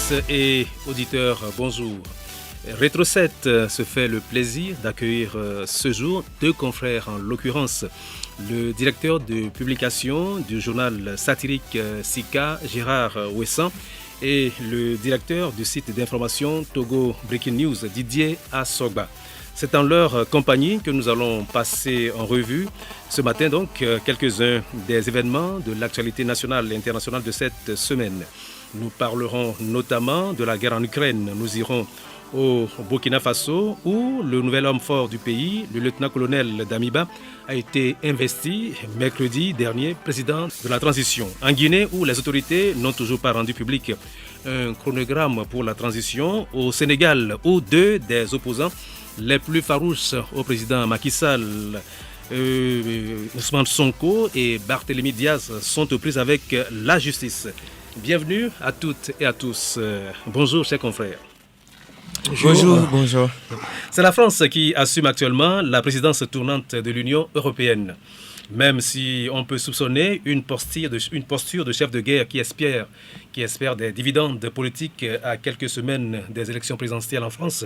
Auditrices et auditeurs, bonjour. Rétro 7 se fait le plaisir d'accueillir ce jour deux confrères, en l'occurrence le directeur de publication du journal satirique Sika, Gérard Ouessant, et le directeur du site d'information Togo Breaking News, Didier Assogba. C'est en leur compagnie que nous allons passer en revue ce matin donc quelques-uns des événements de l'actualité nationale et internationale de cette semaine. Nous parlerons notamment de la guerre en Ukraine. Nous irons au Burkina Faso où le nouvel homme fort du pays, le lieutenant-colonel Damiba, a été investi mercredi dernier président de la transition. En Guinée où les autorités n'ont toujours pas rendu public un chronogramme pour la transition. Au Sénégal où deux des opposants les plus farouches au président Macky Sall, Ousmane Sonko et Barthélémy Diaz, sont aux prises avec la justice. Bienvenue à toutes et à tous. Bonjour chers confrères. Bonjour. C'est la France qui assume actuellement la présidence tournante de l'Union européenne. Même si on peut soupçonner une posture de chef de guerre qui espère des dividendes politiques à quelques semaines des élections présidentielles en France,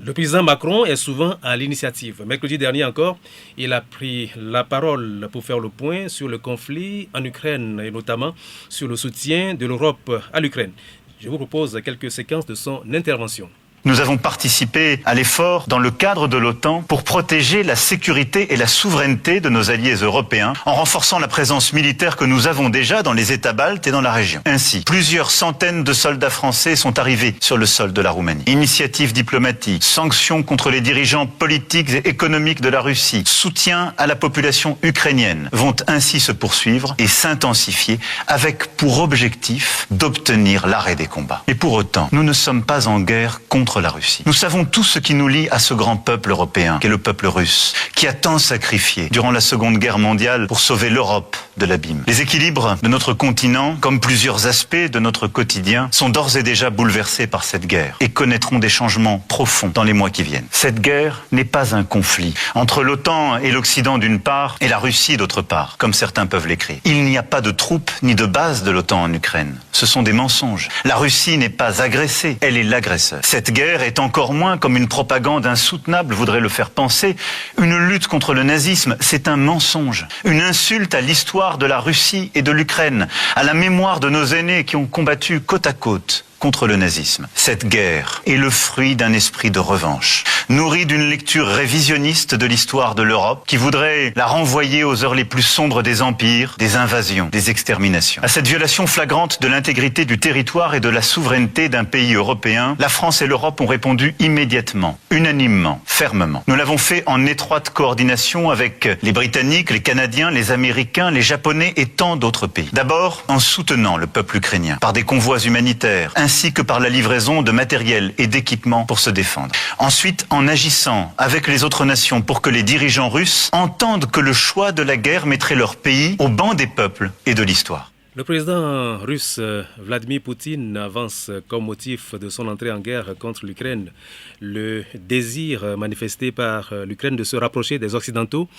le président Macron est souvent à l'initiative. Mercredi dernier encore, il a pris la parole pour faire le point sur le conflit en Ukraine et notamment sur le soutien de l'Europe à l'Ukraine. Je vous propose quelques séquences de son intervention. Nous avons participé à l'effort dans le cadre de l'OTAN pour protéger la sécurité et la souveraineté de nos alliés européens en renforçant la présence militaire que nous avons déjà dans les États baltes et dans la région. Ainsi, plusieurs centaines de soldats français sont arrivés sur le sol de la Roumanie. Initiatives diplomatiques, sanctions contre les dirigeants politiques et économiques de la Russie, soutien à la population ukrainienne vont ainsi se poursuivre et s'intensifier avec pour objectif d'obtenir l'arrêt des combats. Et pour autant, nous ne sommes pas en guerre contre la Russie. Nous savons tout ce qui nous lie à ce grand peuple européen, qu'est le peuple russe, qui a tant sacrifié durant la Seconde Guerre mondiale pour sauver l'Europe de l'abîme. Les équilibres de notre continent, comme plusieurs aspects de notre quotidien, sont d'ores et déjà bouleversés par cette guerre et connaîtront des changements profonds dans les mois qui viennent. Cette guerre n'est pas un conflit entre l'OTAN et l'Occident d'une part et la Russie d'autre part, comme certains peuvent l'écrire. Il n'y a pas de troupes ni de bases de l'OTAN en Ukraine. Ce sont des mensonges. La Russie n'est pas agressée, elle est l'agresseur. Cette guerre est encore moins, comme une propagande insoutenable voudrait le faire penser, une lutte contre le nazisme. C'est un mensonge, une insulte à l'histoire de la Russie et de l'Ukraine, à la mémoire de nos aînés qui ont combattu côte à côte contre le nazisme. Cette guerre est le fruit d'un esprit de revanche, nourri d'une lecture révisionniste de l'histoire de l'Europe qui voudrait la renvoyer aux heures les plus sombres des empires, des invasions, des exterminations. À cette violation flagrante de l'intégrité du territoire et de la souveraineté d'un pays européen, la France et l'Europe ont répondu immédiatement, unanimement, fermement. Nous l'avons fait en étroite coordination avec les Britanniques, les Canadiens, les Américains, les Japonais et tant d'autres pays. D'abord, en soutenant le peuple ukrainien par des convois humanitaires, ainsi que par la livraison de matériel et d'équipements pour se défendre. Ensuite, en agissant avec les autres nations pour que les dirigeants russes entendent que le choix de la guerre mettrait leur pays au banc des peuples et de l'histoire. Le président russe Vladimir Poutine avance comme motif de son entrée en guerre contre l'Ukraine le désir manifesté par l'Ukraine de se rapprocher des Occidentaux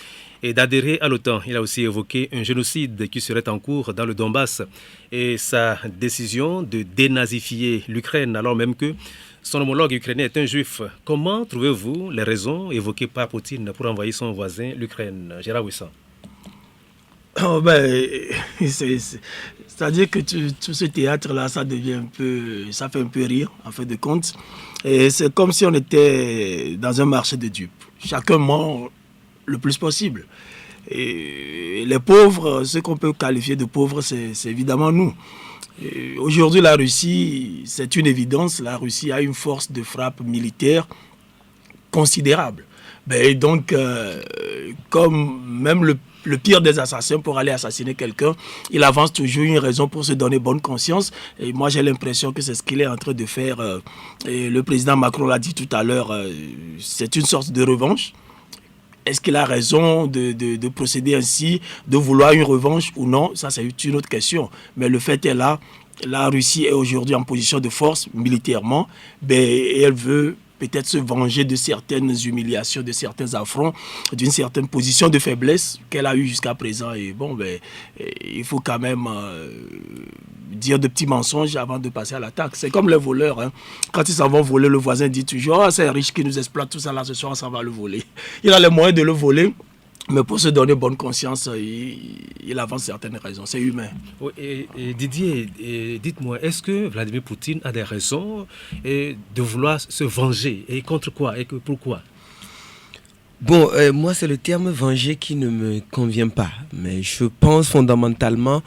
et d'adhérer à l'OTAN. Il a aussi évoqué un génocide qui serait en cours dans le Donbass et sa décision de dénazifier l'Ukraine alors même que son homologue ukrainien est un juif. Comment trouvez-vous les raisons évoquées par Poutine pour envahir son voisin, l'Ukraine? Gérard Ouessant. C'est-à-dire que tout ce théâtre-là, ça fait un peu rire, en fin de compte. Et c'est comme si on était dans un marché de dupes. Chacun ment le plus possible. Et les pauvres, ce qu'on peut qualifier de pauvres, c'est évidemment nous. Aujourd'hui, la Russie, c'est une évidence, la Russie a une force de frappe militaire considérable. Et donc, comme même le pire des assassins pour aller assassiner quelqu'un, il avance toujours une raison pour se donner bonne conscience. Et moi, j'ai l'impression que c'est ce qu'il est en train de faire. Et le président Macron l'a dit tout à l'heure, c'est une sorte de revanche. Est-ce qu'il a raison de procéder ainsi, de vouloir une revanche ou non? Ça, c'est une autre question. Mais le fait est là, la Russie est aujourd'hui en position de force militairement, et elle veut peut-être se venger de certaines humiliations, de certains affronts, d'une certaine position de faiblesse qu'elle a eue jusqu'à présent. Et bon, il faut quand même dire de petits mensonges avant de passer à l'attaque. C'est comme les voleurs. Hein. Quand ils s'en vont voler, le voisin dit toujours « Oh, c'est un riche qui nous exploite, tout ça là, ce soir, on s'en va le voler. » Il a les moyens de le voler, mais pour se donner bonne conscience, il avance certaines raisons. C'est humain. Oui, et Didier, dites-moi, est-ce que Vladimir Poutine a des raisons de vouloir se venger? Et contre quoi? Et pourquoi? Bon, moi, c'est le terme venger qui ne me convient pas. Mais je pense fondamentalement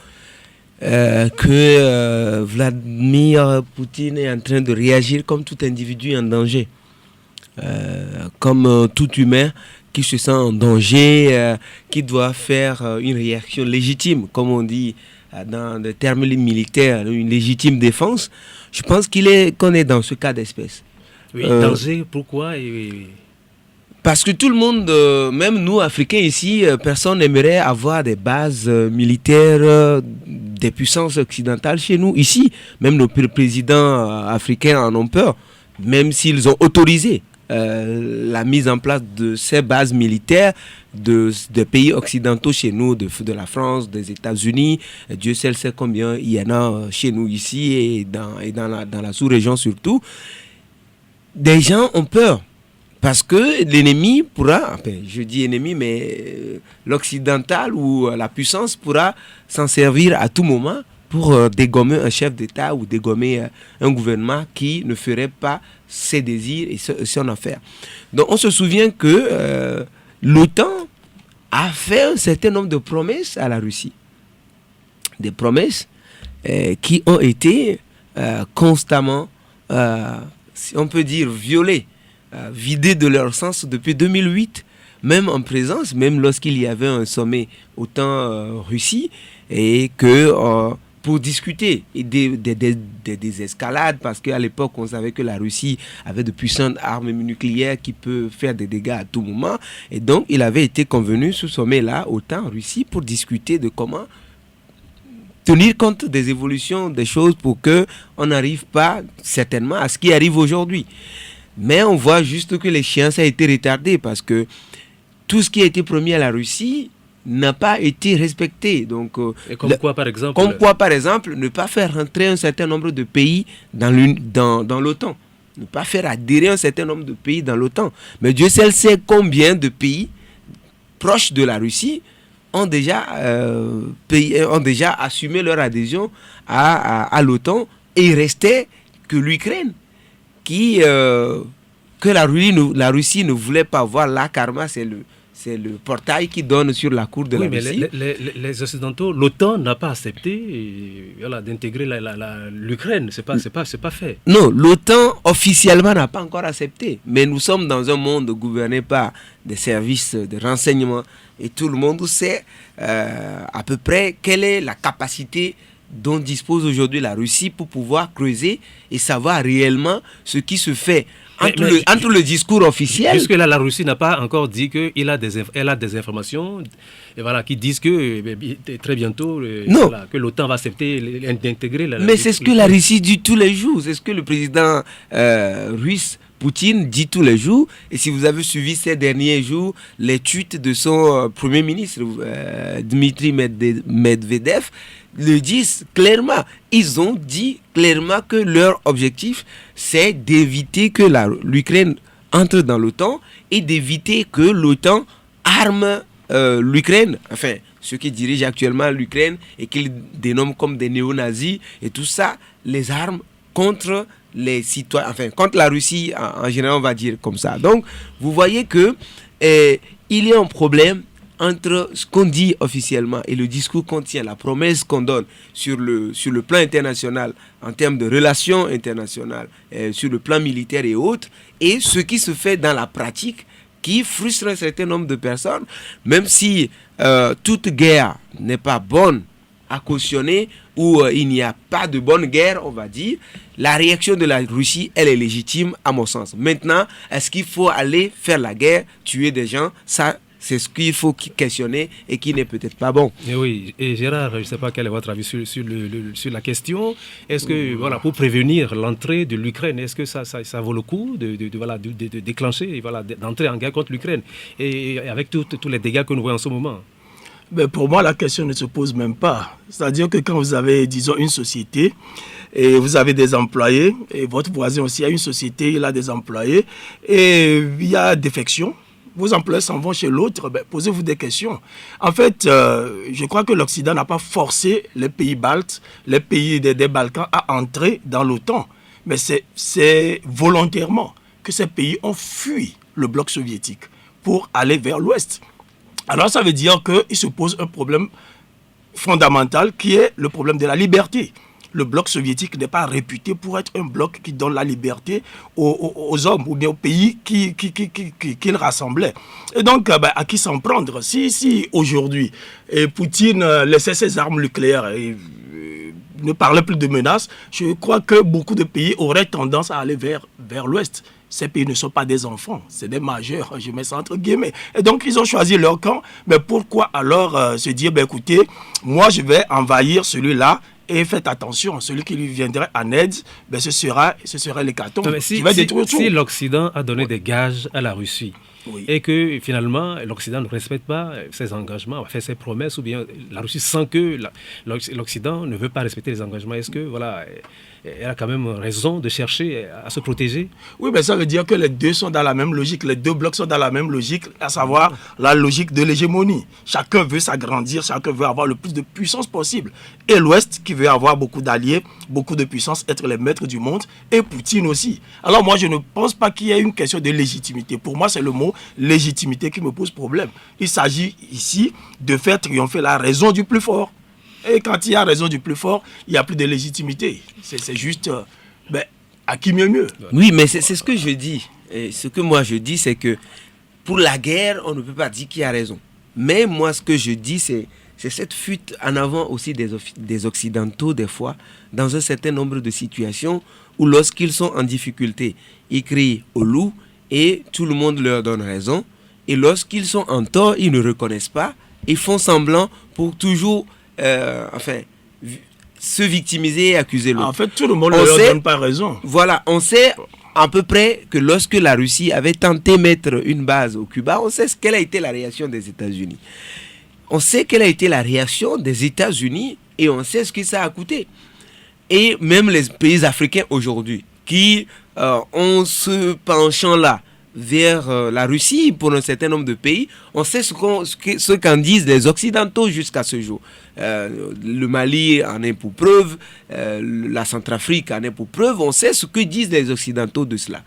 que Vladimir Poutine est en train de réagir comme tout individu en danger. Comme tout humain qui se sent en danger, qui doit faire une réaction légitime, comme on dit dans le terme militaire, une légitime défense. Je pense qu'on est dans ce cas d'espèce. Oui, danger, pourquoi Parce que tout le monde, même nous Africains ici, personne n'aimerait avoir des bases militaires des puissances occidentales chez nous. Ici, même nos présidents africains en ont peur, même s'ils ont autorisé la mise en place de ces bases militaires des pays occidentaux chez nous, de la France, des États-Unis. Dieu seul sait combien il y en a chez nous ici et dans la sous-région surtout. Des gens ont peur. Parce que l'ennemi pourra, enfin, je dis ennemi, mais l'occidental ou la puissance pourra s'en servir à tout moment pour dégommer un chef d'État ou dégommer un gouvernement qui ne ferait pas ses désirs et son affaire. Donc on se souvient que l'OTAN a fait un certain nombre de promesses à la Russie. Des promesses qui ont été constamment, si on peut dire, violées. Vidés de leur sens depuis 2008, même en présence, même lorsqu'il y avait un sommet OTAN-Russie, et que pour discuter des escalades, parce qu'à l'époque on savait que la Russie avait de puissantes armes nucléaires qui peuvent faire des dégâts à tout moment, et donc il avait été convenu ce sommet-là OTAN-Russie pour discuter de comment tenir compte des évolutions des choses pour qu'on n'arrive pas certainement à ce qui arrive aujourd'hui. Mais on voit juste que l'échéance a été retardée parce que tout ce qui a été promis à la Russie n'a pas été respecté. Donc, quoi par exemple? Comme quoi par exemple, ne pas faire rentrer un certain nombre de pays dans l'OTAN. Ne pas faire adhérer un certain nombre de pays dans l'OTAN. Mais Dieu seul sait combien de pays proches de la Russie ont déjà assumé leur adhésion à l'OTAN, et il restait que l'Ukraine que la Russie ne voulait pas voir. Là, karma, c'est le portail qui donne sur la cour de la Russie. Les Occidentaux, l'OTAN n'a pas accepté d'intégrer l'Ukraine. C'est pas fait. Non, l'OTAN officiellement n'a pas encore accepté. Mais nous sommes dans un monde gouverné par des services de renseignement et tout le monde sait à peu près quelle est la capacité dont dispose aujourd'hui la Russie pour pouvoir creuser et savoir réellement ce qui se fait entre le discours officiel. Jusque-là, la Russie n'a pas encore dit qu'elle a des informations qui disent que très bientôt que l'OTAN va accepter d'intégrer la... Mais c'est ce que la Russie dit tous les jours. C'est ce que le président russe Poutine dit tous les jours. Et si vous avez suivi ces derniers jours les tweets de son premier ministre Dmitry Medvedev, le disent clairement. Ils ont dit clairement que leur objectif, c'est d'éviter que l'Ukraine entre dans l'OTAN et d'éviter que l'OTAN arme l'Ukraine, enfin, ceux qui dirigent actuellement l'Ukraine et qu'ils dénomment comme des néo-nazis et tout ça, les armes contre les citoyens, enfin, contre la Russie en général, on va dire comme ça. Donc, vous voyez que il y a un problème entre ce qu'on dit officiellement et le discours qu'on tient, la promesse qu'on donne sur le plan international, en termes de relations internationales, sur le plan militaire et autres, et ce qui se fait dans la pratique, qui frustre un certain nombre de personnes, même si toute guerre n'est pas bonne à cautionner, ou il n'y a pas de bonne guerre, on va dire, la réaction de la Russie, elle est légitime à mon sens. Maintenant, est-ce qu'il faut aller faire la guerre, tuer des gens? Ça, c'est ce qu'il faut questionner et qui n'est peut-être pas bon. Et oui, et Gérard, je ne sais pas quel est votre avis sur la question. Est-ce que, pour prévenir l'entrée de l'Ukraine, est-ce que ça vaut le coup de déclencher, d'entrer en guerre contre l'Ukraine, et avec tous les dégâts que nous voyons en ce moment? Ben, pour moi, la question ne se pose même pas. C'est-à-dire que quand vous avez, disons, une société et vous avez des employés, et votre voisin aussi a une société, il a des employés, et il y a défection, vos employés s'en vont chez l'autre, ben, posez-vous des questions. En fait, je crois que l'Occident n'a pas forcé les pays baltes, les pays des Balkans à entrer dans l'OTAN. Mais c'est volontairement que ces pays ont fui le bloc soviétique pour aller vers l'Ouest. Alors ça veut dire qu'il se pose un problème fondamental qui est le problème de la liberté. Le bloc soviétique n'est pas réputé pour être un bloc qui donne la liberté aux hommes ou bien aux pays qu'il rassemblait. Et donc, à qui s'en prendre? Si aujourd'hui, Poutine laissait ses armes nucléaires et ne parlait plus de menaces, je crois que beaucoup de pays auraient tendance à aller vers l'Ouest. Ces pays ne sont pas des enfants, c'est des majeurs, je mets ça entre guillemets. Et donc, ils ont choisi leur camp. Mais pourquoi alors se dire, écoutez, moi, je vais envahir celui-là et faites attention, celui qui lui viendrait en aide, ce sera l'hécatombe. Si l'Occident a donné des gages à la Russie, oui, et que finalement l'Occident ne respecte pas ses engagements, fait ses promesses, ou bien la Russie sent que l'Occident ne veut pas respecter les engagements, est-ce que elle a quand même raison de chercher à se protéger? Oui, mais ça veut dire que les deux sont dans la même logique, les deux blocs sont dans la même logique, à savoir la logique de l'hégémonie. Chacun veut s'agrandir, chacun veut avoir le plus de puissance possible. Et l'Ouest qui veut avoir beaucoup d'alliés, beaucoup de puissance, être les maîtres du monde, et Poutine aussi. Alors moi, je ne pense pas qu'il y ait une question de légitimité. Pour moi, c'est le mot légitimité qui me pose problème. Il s'agit ici de faire triompher la raison du plus fort. Et quand il y a raison du plus fort, il n'y a plus de légitimité. C'est juste, à qui mieux. Oui, mais c'est ce que je dis. Et ce que moi je dis, c'est que pour la guerre, on ne peut pas dire qui a raison. Mais moi, ce que je dis, c'est cette fuite en avant aussi des Occidentaux, des fois, dans un certain nombre de situations où lorsqu'ils sont en difficulté, ils crient au loup et tout le monde leur donne raison. Et lorsqu'ils sont en tort, ils ne reconnaissent pas. Ils font semblant pour toujours... se victimiser et accuser l'autre. En fait, tout le monde ne leur donne pas raison. Voilà, on sait à peu près que lorsque la Russie avait tenté de mettre une base au Cuba, on sait quelle a été la réaction des États-Unis. On sait quelle a été la réaction des États-Unis et on sait ce que ça a coûté. Et même les pays africains aujourd'hui qui ont ce penchant-là vers la Russie pour un certain nombre de pays, on sait ce qu'en disent les Occidentaux jusqu'à ce jour. Le Mali en est pour preuve, la Centrafrique en est pour preuve, on sait ce que disent les Occidentaux de cela.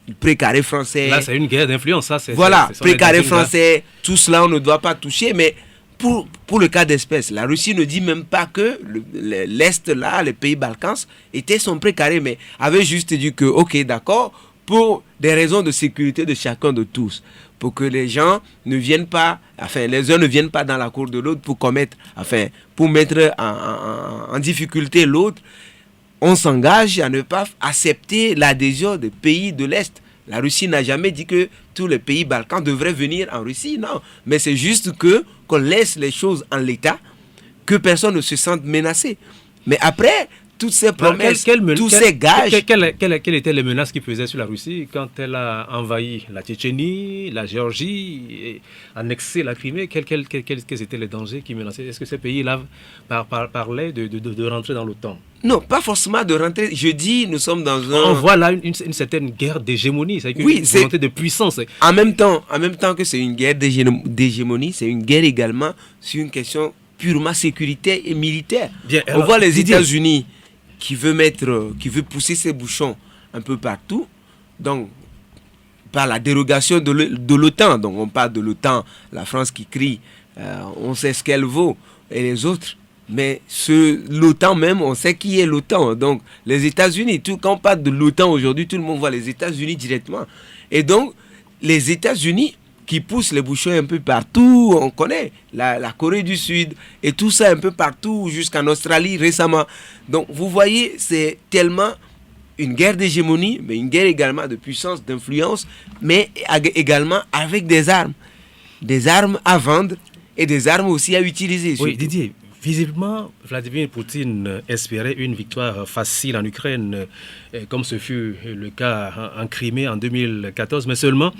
Le précaré français... Là, c'est une guerre d'influence, ça. Voilà, précaré français, tout cela, on ne doit pas toucher, mais pour le cas d'espèce, la Russie ne dit même pas que l'Est, là, les pays Balkans, étaient son précaré, mais avait juste dit que, ok, d'accord, pour des raisons de sécurité de chacun de tous, pour que les gens ne viennent pas, les uns ne viennent pas dans la cour de l'autre pour mettre en difficulté l'autre, on s'engage à ne pas accepter l'adhésion des pays de l'Est. La Russie n'a jamais dit que tous les pays Balkans devraient venir en Russie, non. Mais c'est juste qu'on laisse les choses en l'état, que personne ne se sente menacé. Mais après... toutes ces promesses, tous ces gages... Quelles étaient les menaces qui pesaient sur la Russie quand elle a envahi la Tchétchénie, la Géorgie, et annexé la Crimée? Quels étaient les dangers qui menaçaient? Est-ce que ces pays-là parlaient de rentrer dans l'OTAN? Non, pas forcément de rentrer. Je dis, nous sommes dans un... On voit là une certaine guerre d'hégémonie, c'est une volonté de puissance. En même temps que c'est une guerre d'hégémonie, c'est une guerre également sur une question purement sécuritaire et militaire. Bien, on voit les États-Unis qui veut pousser ses bouchons un peu partout, donc par la dérogation de l'OTAN. Donc on parle de l'OTAN, la France qui crie, on sait ce qu'elle vaut, et les autres. Mais l'OTAN même, on sait qui est l'OTAN. Donc les États-Unis, quand on parle de l'OTAN aujourd'hui, tout le monde voit les États-Unis directement. Et donc les États-Unis qui poussent les bouchons un peu partout, on connaît la Corée du Sud et tout ça un peu partout, jusqu'en Australie récemment. Donc vous voyez, c'est tellement une guerre d'hégémonie, mais une guerre également de puissance, d'influence, mais également avec des armes à vendre et des armes aussi à utiliser. Oui, Didier, visiblement, Vladimir Poutine espérait une victoire facile en Ukraine, comme ce fut le cas en Crimée en 2014, mais seulement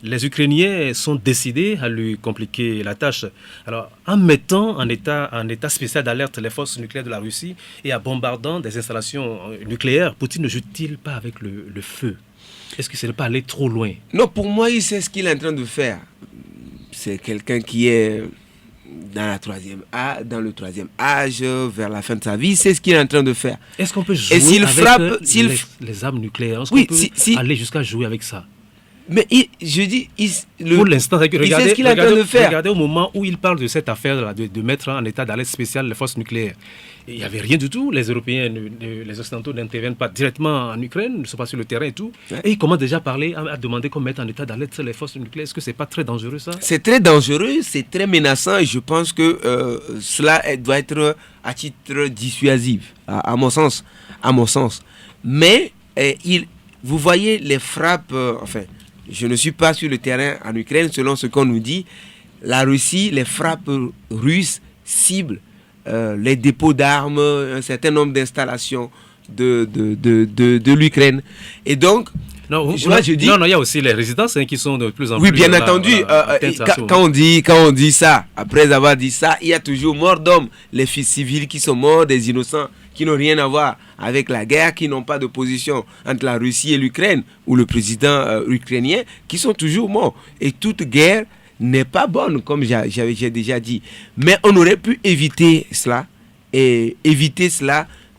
les Ukrainiens sont décidés à lui compliquer la tâche. Alors, en mettant en état spécial d'alerte les forces nucléaires de la Russie et en bombardant des installations nucléaires, Poutine ne joue-t-il pas avec le feu? Est-ce que ce n'est pas aller trop loin? Non, pour moi, il sait ce qu'il est en train de faire. C'est quelqu'un qui est dans le troisième âge, vers la fin de sa vie, c'est ce qu'il est en train de faire. Est-ce qu'on peut jouer les armes nucléaires? Est-ce qu'on peut aller jusqu'à jouer avec ça? Mais pour l'instant, regardez ce qu'il est en train de faire. Regardez au moment où il parle de cette affaire de mettre en état d'alerte spéciale les forces nucléaires. Il n'y avait rien du tout. Les Européens, les Occidentaux n'interviennent pas directement en Ukraine, ne sont pas sur le terrain et tout. Ouais. Et ils commencent déjà à parler, à demander qu'on mette en état d'alerte les forces nucléaires. Est-ce que ce n'est pas très dangereux, ça? C'est très dangereux, c'est très menaçant et je pense que cela doit être à titre dissuasif, à mon sens. Mais vous voyez les frappes, je ne suis pas sur le terrain en Ukraine, selon ce qu'on nous dit, la Russie, les frappes russes ciblent les dépôts d'armes, un certain nombre d'installations de l'Ukraine. Et donc, il y a aussi les résidences qui sont de plus en plus... Oui, bien entendu. Quand on dit ça, après avoir dit ça, il y a toujours mort d'hommes. Les fils civils qui sont morts, des innocents qui n'ont rien à voir avec la guerre, qui n'ont pas de position entre la Russie et l'Ukraine, ou le président ukrainien, qui sont toujours morts. Et toute guerre n'est pas bonne, comme j'ai déjà dit. Mais on aurait pu éviter cela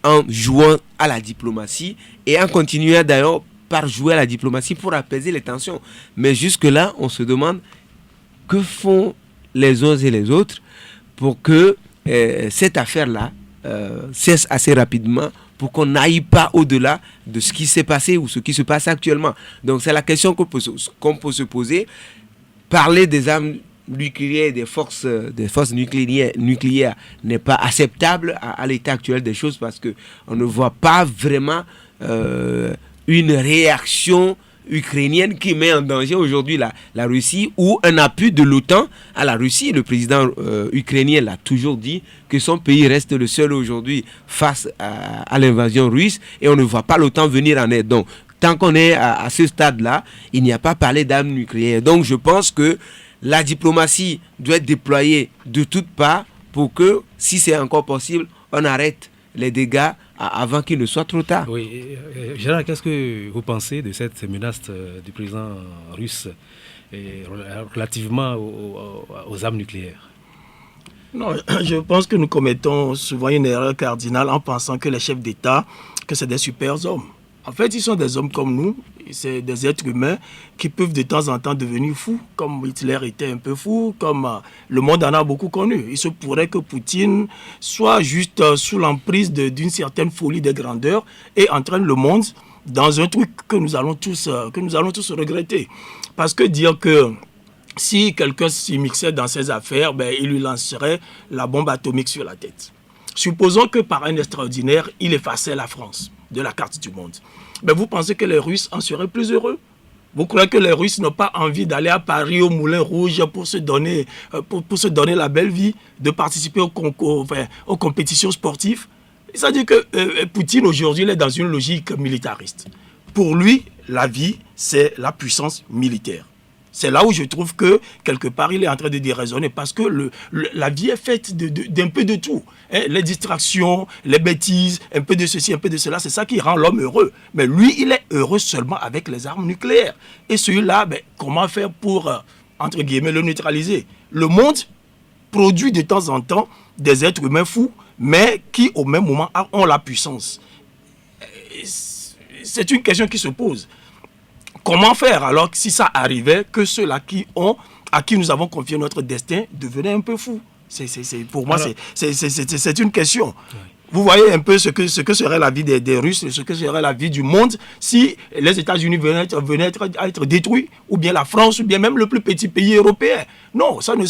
en jouant à la diplomatie et en continuant d'ailleurs par jouer à la diplomatie pour apaiser les tensions. Mais jusque-là, on se demande que font les uns et les autres pour que cette affaire-là cesse assez rapidement, pour qu'on n'aille pas au-delà de ce qui s'est passé ou ce qui se passe actuellement. Donc c'est la question qu'on peut se poser. Parler des armes nucléaires, des forces nucléaires n'est pas acceptable à l'état actuel des choses, parce qu'on ne voit pas vraiment une réaction ukrainienne qui met en danger aujourd'hui la Russie, ou un appui de l'OTAN à la Russie. Le président ukrainien l'a toujours dit que son pays reste le seul aujourd'hui face à l'invasion russe, et on ne voit pas l'OTAN venir en aide. Donc tant qu'on est à ce stade-là, il n'y a pas parlé d'armes nucléaires. Donc je pense que la diplomatie doit être déployée de toutes parts pour que, si c'est encore possible, on arrête les dégâts avant qu'il ne soit trop tard. Oui, Gérard, qu'est-ce que vous pensez de cette menace du président russe relativement aux armes nucléaires? Non, je pense que nous commettons souvent une erreur cardinale en pensant que les chefs d'État, que c'est des super hommes. En fait, ils sont des hommes comme nous, c'est des êtres humains qui peuvent de temps en temps devenir fous, comme Hitler était un peu fou, comme le monde en a beaucoup connu. Il se pourrait que Poutine soit juste sous l'emprise d'une certaine folie de grandeur et entraîne le monde dans un truc que nous allons tous regretter. Parce que dire que si quelqu'un s'y mixait dans ses affaires, il lui lancerait la bombe atomique sur la tête. Supposons que par un extraordinaire, il effaçait la France de la carte du monde. Mais vous pensez que les Russes en seraient plus heureux? Vous croyez que les Russes n'ont pas envie d'aller à Paris au Moulin Rouge pour se donner la belle vie, de participer aux compétitions sportives? C'est-à-dire que Poutine aujourd'hui il est dans une logique militariste. Pour lui, la vie, c'est la puissance militaire. C'est là où je trouve que, quelque part, il est en train de déraisonner, parce que la vie est faite d'un peu de tout. Les distractions, les bêtises, un peu de ceci, un peu de cela, c'est ça qui rend l'homme heureux. Mais lui, il est heureux seulement avec les armes nucléaires. Et celui-là, comment faire pour, entre guillemets, le neutraliser? Le monde produit de temps en temps des êtres humains fous, mais qui, au même moment, ont la puissance. C'est une question qui se pose. Comment faire alors si ça arrivait que ceux-là à qui nous avons confié notre destin devenaient un peu fous? Pour moi, c'est une question. Oui. Vous voyez un peu ce que serait la vie des Russes, ce que serait la vie du monde si les États-Unis venaient à être détruits, ou bien la France, ou bien même le plus petit pays européen. Non, ça ne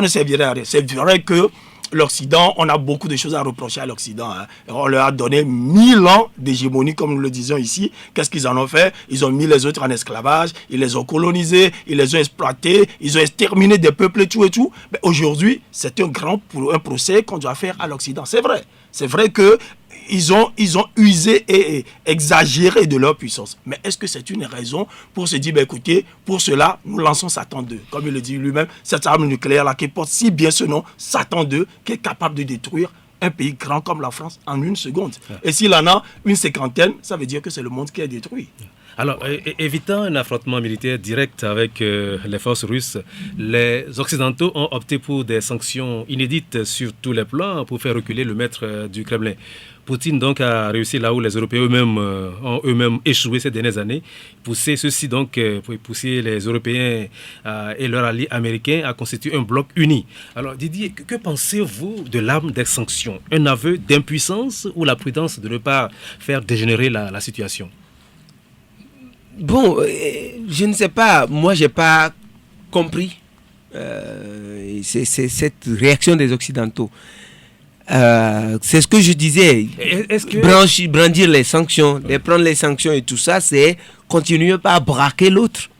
servirait à rien. C'est vrai que l'Occident, on a beaucoup de choses à reprocher à l'Occident. Hein. On leur a donné 1000 ans d'hégémonie, comme nous le disons ici. Qu'est-ce qu'ils en ont fait? Ils ont mis les autres en esclavage, ils les ont colonisés, ils les ont exploités, ils ont exterminé des peuples et tout. Mais aujourd'hui, c'est un procès qu'on doit faire à l'Occident. C'est vrai. C'est vrai que ils ont usé et exagéré de leur puissance. Mais est-ce que c'est une raison pour se dire, écoutez, pour cela, nous lançons Satan 2. Comme il le dit lui-même, cette arme nucléaire-là qui porte si bien ce nom, Satan 2, qui est capable de détruire un pays grand comme la France en une seconde. Et s'il en a une cinquantaine, ça veut dire que c'est le monde qui est détruit. Alors, évitant un affrontement militaire direct avec les forces russes, les Occidentaux ont opté pour des sanctions inédites sur tous les plans pour faire reculer le maître du Kremlin. Poutine donc a réussi là où les Européens ont eux-mêmes échoué ces dernières années, pousser ceux-ci donc pour pousser les Européens et leurs alliés américains à constituer un bloc uni. Alors Didier, que pensez-vous de l'arme des sanctions? Un aveu d'impuissance ou la prudence de ne pas faire dégénérer la situation? Bon, je ne sais pas. Moi, j'ai pas compris c'est cette réaction des Occidentaux. C'est ce que je disais. Est-ce que... brandir les sanctions, prendre les sanctions et tout ça, c'est continuer pas à braquer l'autre.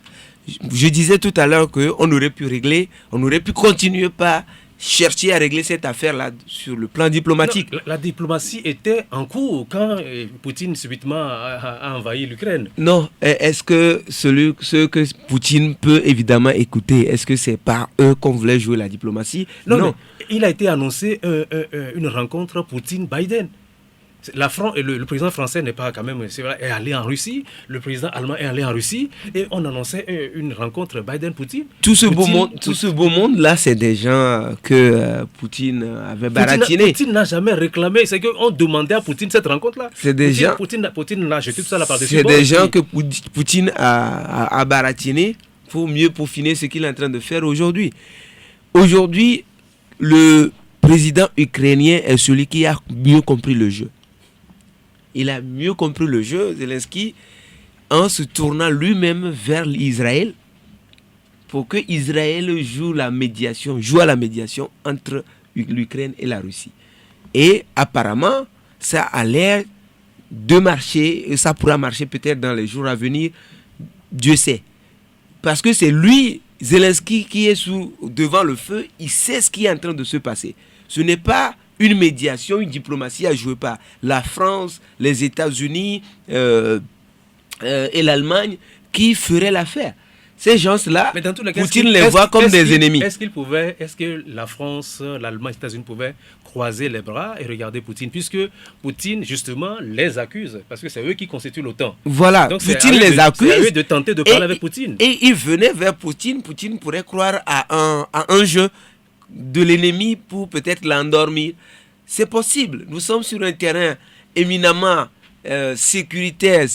Je disais tout à l'heure qu'on aurait pu continuer pas chercher à régler cette affaire-là sur le plan diplomatique. Non, la diplomatie était en cours quand Poutine subitement a envahi l'Ukraine. Non, est-ce que ceux que Poutine peut évidemment écouter, est-ce que c'est par eux qu'on voulait jouer la diplomatie? Non. Il a été annoncé une rencontre Poutine-Biden. Le président français n'est pas quand même est allé en Russie, le président allemand est allé en Russie et on annonçait une rencontre Biden-Poutine. Tout ce beau monde là, c'est des gens que Poutine avait baratinés. Poutine n'a jamais réclamé, c'est qu'on demandait à Poutine cette rencontre-là. C'est des gens. Poutine l'a jeté tout ça là par-dessus. C'est des gens que Poutine a baratinés pour mieux peaufiner ce qu'il est en train de faire aujourd'hui. Aujourd'hui, le président ukrainien est celui qui a mieux compris le jeu. Il a mieux compris le jeu, Zelensky, en se tournant lui-même vers Israël pour que Israël joue à la médiation entre l'Ukraine et la Russie. Et apparemment, ça a l'air de marcher, et ça pourra marcher peut-être dans les jours à venir, Dieu sait. Parce que c'est lui, Zelensky, qui est devant le feu, il sait ce qui est en train de se passer. Ce n'est pas une médiation, une diplomatie à jouer par la France, les États-Unis et l'Allemagne qui feraient l'affaire. Ces gens-là, Poutine les voit comme des ennemis. Est-ce que la France, l'Allemagne, les États-Unis pouvaient croiser les bras et regarder Poutine, puisque Poutine, justement, les accuse, parce que c'est eux qui constituent l'OTAN. Voilà, donc Poutine les accuse. C'est à eux de tenter de parler avec Poutine. Et il venait vers Poutine. Poutine pourrait croire à un jeu de l'ennemi pour peut-être l'endormir. C'est possible. Nous sommes sur un terrain éminemment sécuritaire,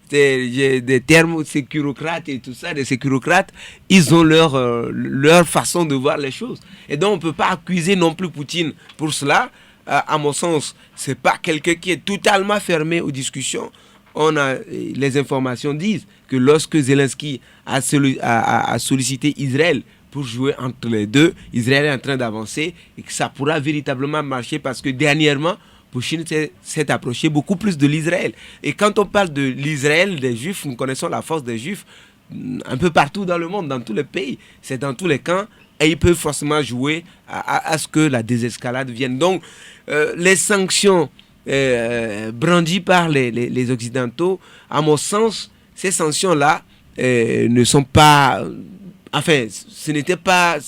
des termes sécurocrates et tout ça, des sécurocrates, ils ont leur façon de voir les choses. Et donc on ne peut pas accuser non plus Poutine pour cela. À mon sens, ce n'est pas quelqu'un qui est totalement fermé aux discussions. Les informations disent que lorsque Zelensky a sollicité Israël pour jouer entre les deux, Israël est en train d'avancer et que ça pourra véritablement marcher parce que dernièrement, Poutine s'est approché beaucoup plus de l'Israël. Et quand on parle de l'Israël, des Juifs, nous connaissons la force des Juifs un peu partout dans le monde, dans tous les pays. C'est dans tous les camps et ils peuvent forcément jouer à ce que la désescalade vienne. Donc, les sanctions brandies par les Occidentaux, à mon sens, ces sanctions-là ne sont pas... Enfin, ce n'était pas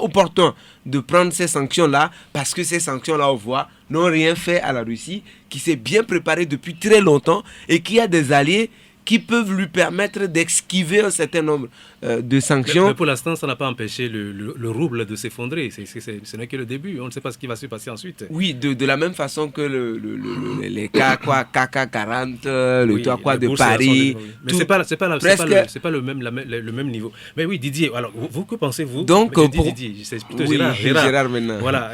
opportun de prendre ces sanctions-là parce que ces sanctions-là, on voit, n'ont rien fait à la Russie qui s'est bien préparée depuis très longtemps et qui a des alliés qui peuvent lui permettre d'esquiver un certain nombre de sanctions. Mais pour l'instant, ça n'a pas empêché le rouble de s'effondrer. Ce n'est que le début. On ne sait pas ce qui va se passer ensuite. Oui, de la même façon que les KK40, de Paris. Mais ce n'est pas le même niveau. Mais oui, Didier, alors, vous que pensez-vous? Donc, Didier, c'est plutôt Gérard maintenant. Voilà,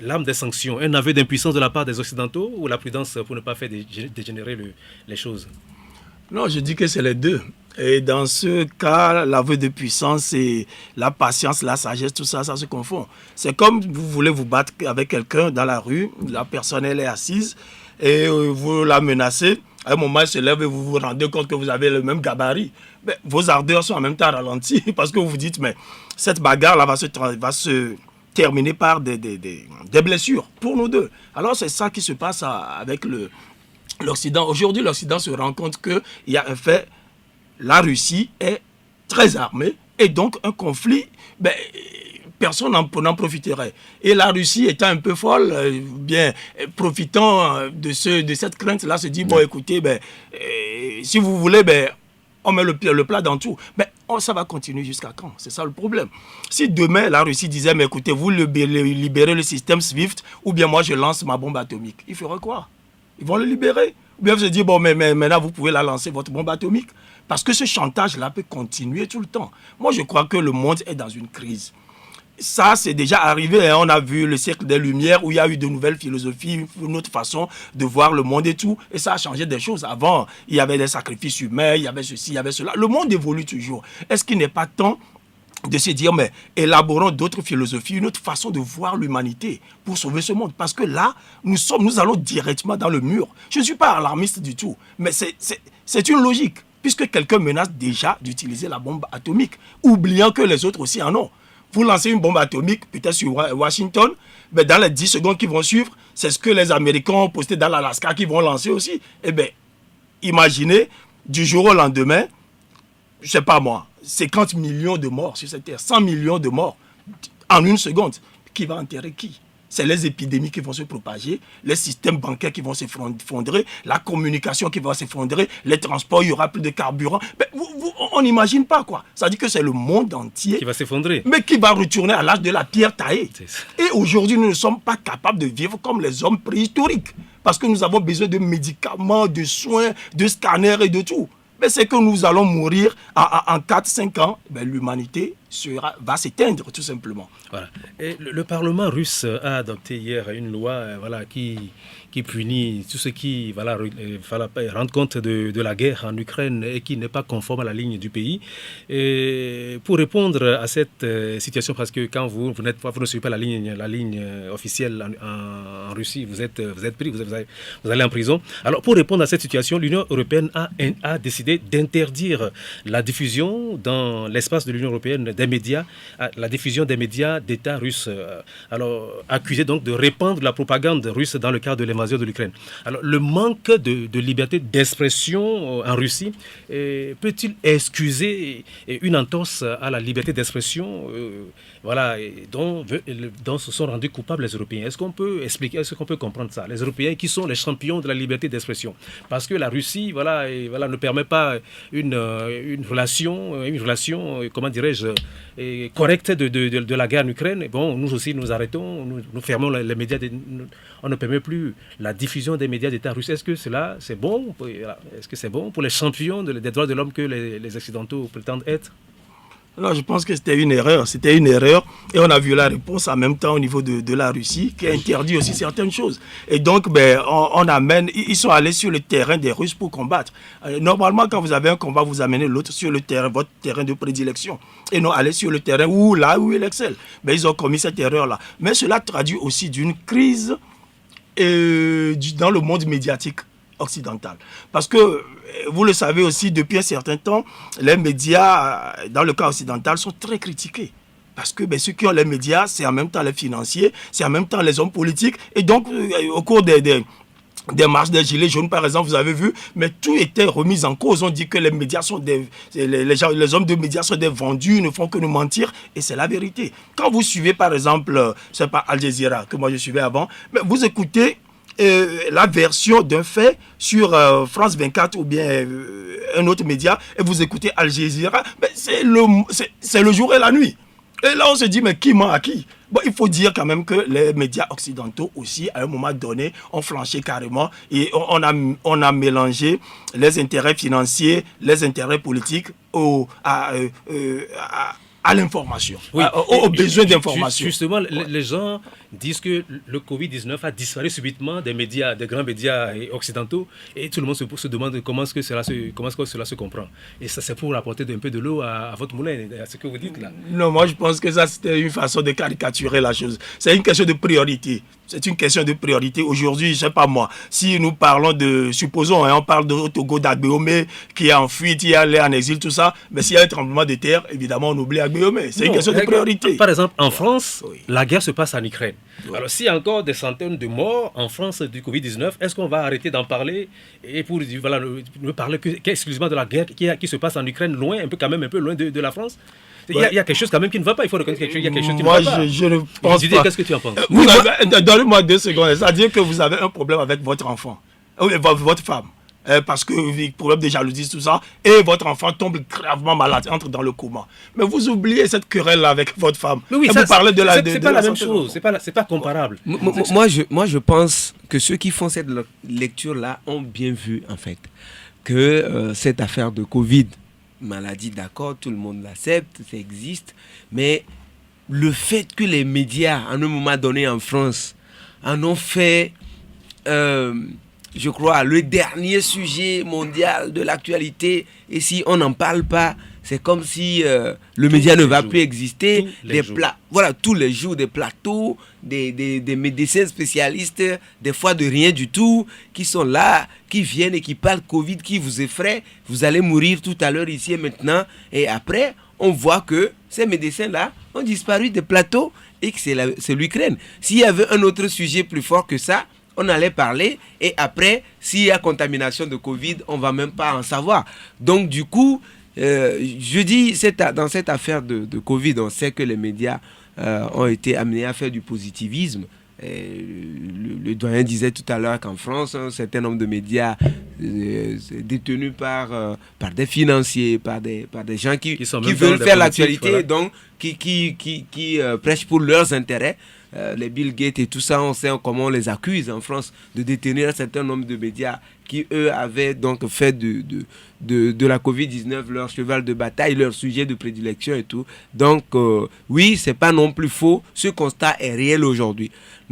l'arme des sanctions, un aveu d'impuissance de la part des Occidentaux ou la prudence pour ne pas faire dégénérer les choses? Non, je dis que c'est les deux. Et dans ce cas, l'aveu de puissance et la patience, la sagesse, tout ça, ça se confond. C'est comme vous voulez vous battre avec quelqu'un dans la rue, la personne elle est assise et vous la menacez. À un moment, elle se lève et vous vous rendez compte que vous avez le même gabarit. Mais vos ardeurs sont en même temps ralenties parce que vous vous dites, mais cette bagarre-là va se terminer par des blessures pour nous deux. Alors c'est ça qui se passe avec l'Occident. Aujourd'hui, l'Occident se rend compte qu'il y a un fait, la Russie est très armée et donc un conflit, personne n'en profiterait. Et la Russie étant un peu folle, bien profitant de cette crainte-là, se dit, bon écoutez, si vous voulez, on met le plat dans tout. Mais ça va continuer jusqu'à quand? C'est ça le problème. Si demain, la Russie disait, mais écoutez, vous libérez le système SWIFT, ou bien moi je lance ma bombe atomique, il fera quoi? Ils vont le libérer. Ou bien vous se dites, bon, mais maintenant vous pouvez la lancer, votre bombe atomique. Parce que ce chantage-là peut continuer tout le temps. Moi, je crois que le monde est dans une crise. Ça, c'est déjà arrivé. Hein. On a vu le siècle des Lumières où il y a eu de nouvelles philosophies, une autre façon de voir le monde et tout. Et ça a changé des choses. Avant, il y avait des sacrifices humains, il y avait ceci, il y avait cela. Le monde évolue toujours. Est-ce qu'il n'est pas temps de se dire, mais élaborons d'autres philosophies, une autre façon de voir l'humanité pour sauver ce monde? Parce que là, nous allons directement dans le mur. Je ne suis pas alarmiste du tout, mais c'est une logique. Puisque quelqu'un menace déjà d'utiliser la bombe atomique, oubliant que les autres aussi en ont. Vous lancez une bombe atomique, peut-être sur Washington, mais dans les 10 secondes qui vont suivre, c'est ce que les Américains ont posté dans l'Alaska qui vont lancer aussi. Eh bien, imaginez, du jour au lendemain, je ne sais pas moi, 50 millions de morts sur cette terre, 100 millions de morts en une seconde. Qui va enterrer qui? C'est les épidémies qui vont se propager, les systèmes bancaires qui vont s'effondrer, la communication qui va s'effondrer, les transports, il y aura plus de carburant. Mais on n'imagine pas quoi. Ça dit que c'est le monde entier qui va s'effondrer, mais qui va retourner à l'âge de la pierre taillée. Et aujourd'hui, nous ne sommes pas capables de vivre comme les hommes préhistoriques parce que nous avons besoin de médicaments, de soins, de scanners et de tout. Mais c'est que nous allons mourir en 4-5 ans, l'humanité va s'éteindre tout simplement. Voilà. Et le Parlement russe a adopté hier une loi qui punit tout ce qui rend compte de la guerre en Ukraine et qui n'est pas conforme à la ligne du pays. Et pour répondre à cette situation, parce que quand vous ne suivez pas la ligne officielle en Russie, vous êtes pris, vous allez en prison. Alors pour répondre à cette situation, l'Union européenne a décidé d'interdire la diffusion dans l'espace de l'Union européenne des médias, la diffusion des médias d'État russes, accusés donc de répandre la propagande russe dans le cadre de l'invasion de l'Ukraine. Alors, le manque de liberté d'expression en Russie peut-il excuser une entorse à la liberté d'expression dont se sont rendus coupables les Européens? Est-ce qu'on peut expliquer, est-ce qu'on peut comprendre ça? Les Européens qui sont les champions de la liberté d'expression. Parce que la Russie ne permet pas une relation, comment dirais-je, correcte de la guerre en Ukraine. Bon, nous aussi, nous arrêtons, nous fermons les médias, on ne permet plus la diffusion des médias d'État russes. Est-ce que cela, c'est bon? Est-ce que c'est bon pour les champions des droits de l'homme que les Occidentaux prétendent être? Non, je pense que c'était une erreur. Et on a vu la réponse en même temps au niveau de la Russie qui interdit aussi certaines choses. Et donc, ils sont allés sur le terrain des Russes pour combattre. Normalement, quand vous avez un combat, vous amenez l'autre sur le terrain, votre terrain de prédilection. Et non aller sur le terrain où il excelle. Mais ils ont commis cette erreur-là. Mais cela traduit aussi d'une crise dans le monde médiatique occidental. Parce que, vous le savez aussi, depuis un certain temps, les médias, dans le cas occidental, sont très critiqués. Parce que ceux qui ont les médias, c'est en même temps les financiers, c'est en même temps les hommes politiques. Et donc, au cours des marches des Gilets jaunes, par exemple, vous avez vu, mais tout était remis en cause. On dit que les médias sont les hommes de médias sont des vendus, ne font que nous mentir. Et c'est la vérité. Quand vous suivez, par exemple, c'est pas Al Jazeera, que moi je suivais avant, mais vous écoutez la version d'un fait sur France 24 ou bien un autre média et vous écoutez Al Jazeera, c'est le jour et la nuit. Et là on se dit mais qui ment à qui? Il faut dire quand même que les médias occidentaux aussi à un moment donné ont flanché carrément et on a mélangé les intérêts financiers, les intérêts politiques à l'information, aux besoins d'information. Justement, les gens disent que le Covid-19 a disparu subitement des médias, des grands médias occidentaux, et tout le monde se demande comment est-ce que cela se comprend. Et ça, c'est pour apporter un peu de l'eau à votre moulin, à ce que vous dites là. Non, moi je pense que ça c'était une façon de caricaturer la chose. C'est une question de priorité. C'est une question de priorité. Aujourd'hui, je ne sais pas moi, si nous parlons supposons, on parle de Togo d'Agbéomé qui est en fuite, il est allé en exil, tout ça, mais s'il y a un tremblement de terre, évidemment on oublie Agbéomé. C'est une question de priorité. Par exemple, en France, la guerre se passe en Ukraine. Alors s'il y a encore des centaines de morts en France du Covid-19, est-ce qu'on va arrêter d'en parler et pour ne parler qu'exclusivement de la guerre qui se passe en Ukraine, loin, un peu loin de la France? Il y a quelque chose quand même qui ne va pas, il faut reconnaître qu'il y a quelque chose qui ne va pas. Moi, je ne pense pas. Qu'est-ce que tu en penses? Donnez-moi 2 secondes. C'est-à-dire que vous avez un problème avec votre enfant, votre femme, parce que problème de jalousie, tout ça, et votre enfant tombe gravement malade, entre dans le coma. Mais vous oubliez cette querelle avec votre femme. Mais oui, vous parlez de la... C'est pas la même chose, c'est pas comparable. Moi, je pense que ceux qui font cette lecture-là ont bien vu, en fait, que cette affaire de Covid, maladie, d'accord, tout le monde l'accepte, ça existe, mais le fait que les médias, à un moment donné en France, en ont fait, je crois, le dernier sujet mondial de l'actualité, et si on n'en parle pas, c'est comme si le média ne va plus exister. Tous les jours, des plateaux, des médecins spécialistes, des fois de rien du tout, qui sont là, qui viennent et qui parlent Covid, qui vous effraient. Vous allez mourir tout à l'heure ici et maintenant. Et après, on voit que ces médecins-là ont disparu des plateaux et que c'est l'Ukraine. S'il y avait un autre sujet plus fort que ça, on allait parler, et après, s'il y a contamination de Covid, on ne va même pas en savoir. Donc, du coup, je dis, dans cette affaire de Covid, on sait que les médias ont été amenés à faire du positivisme. Le doyen disait tout à l'heure qu'en France, un certain nombre de médias détenus par des financiers, par des gens qui veulent faire l'actualité, voilà. Donc qui prêchent pour leurs intérêts. Les Bill Gates et tout ça, on sait comment on les accuse en France de détenir un certain nombre de médias qui, eux, avaient donc fait de la Covid-19 leur cheval de bataille, leur sujet de prédilection et tout. Donc, oui, c'est pas non plus faux. Ce constat est réel aujourd'hui.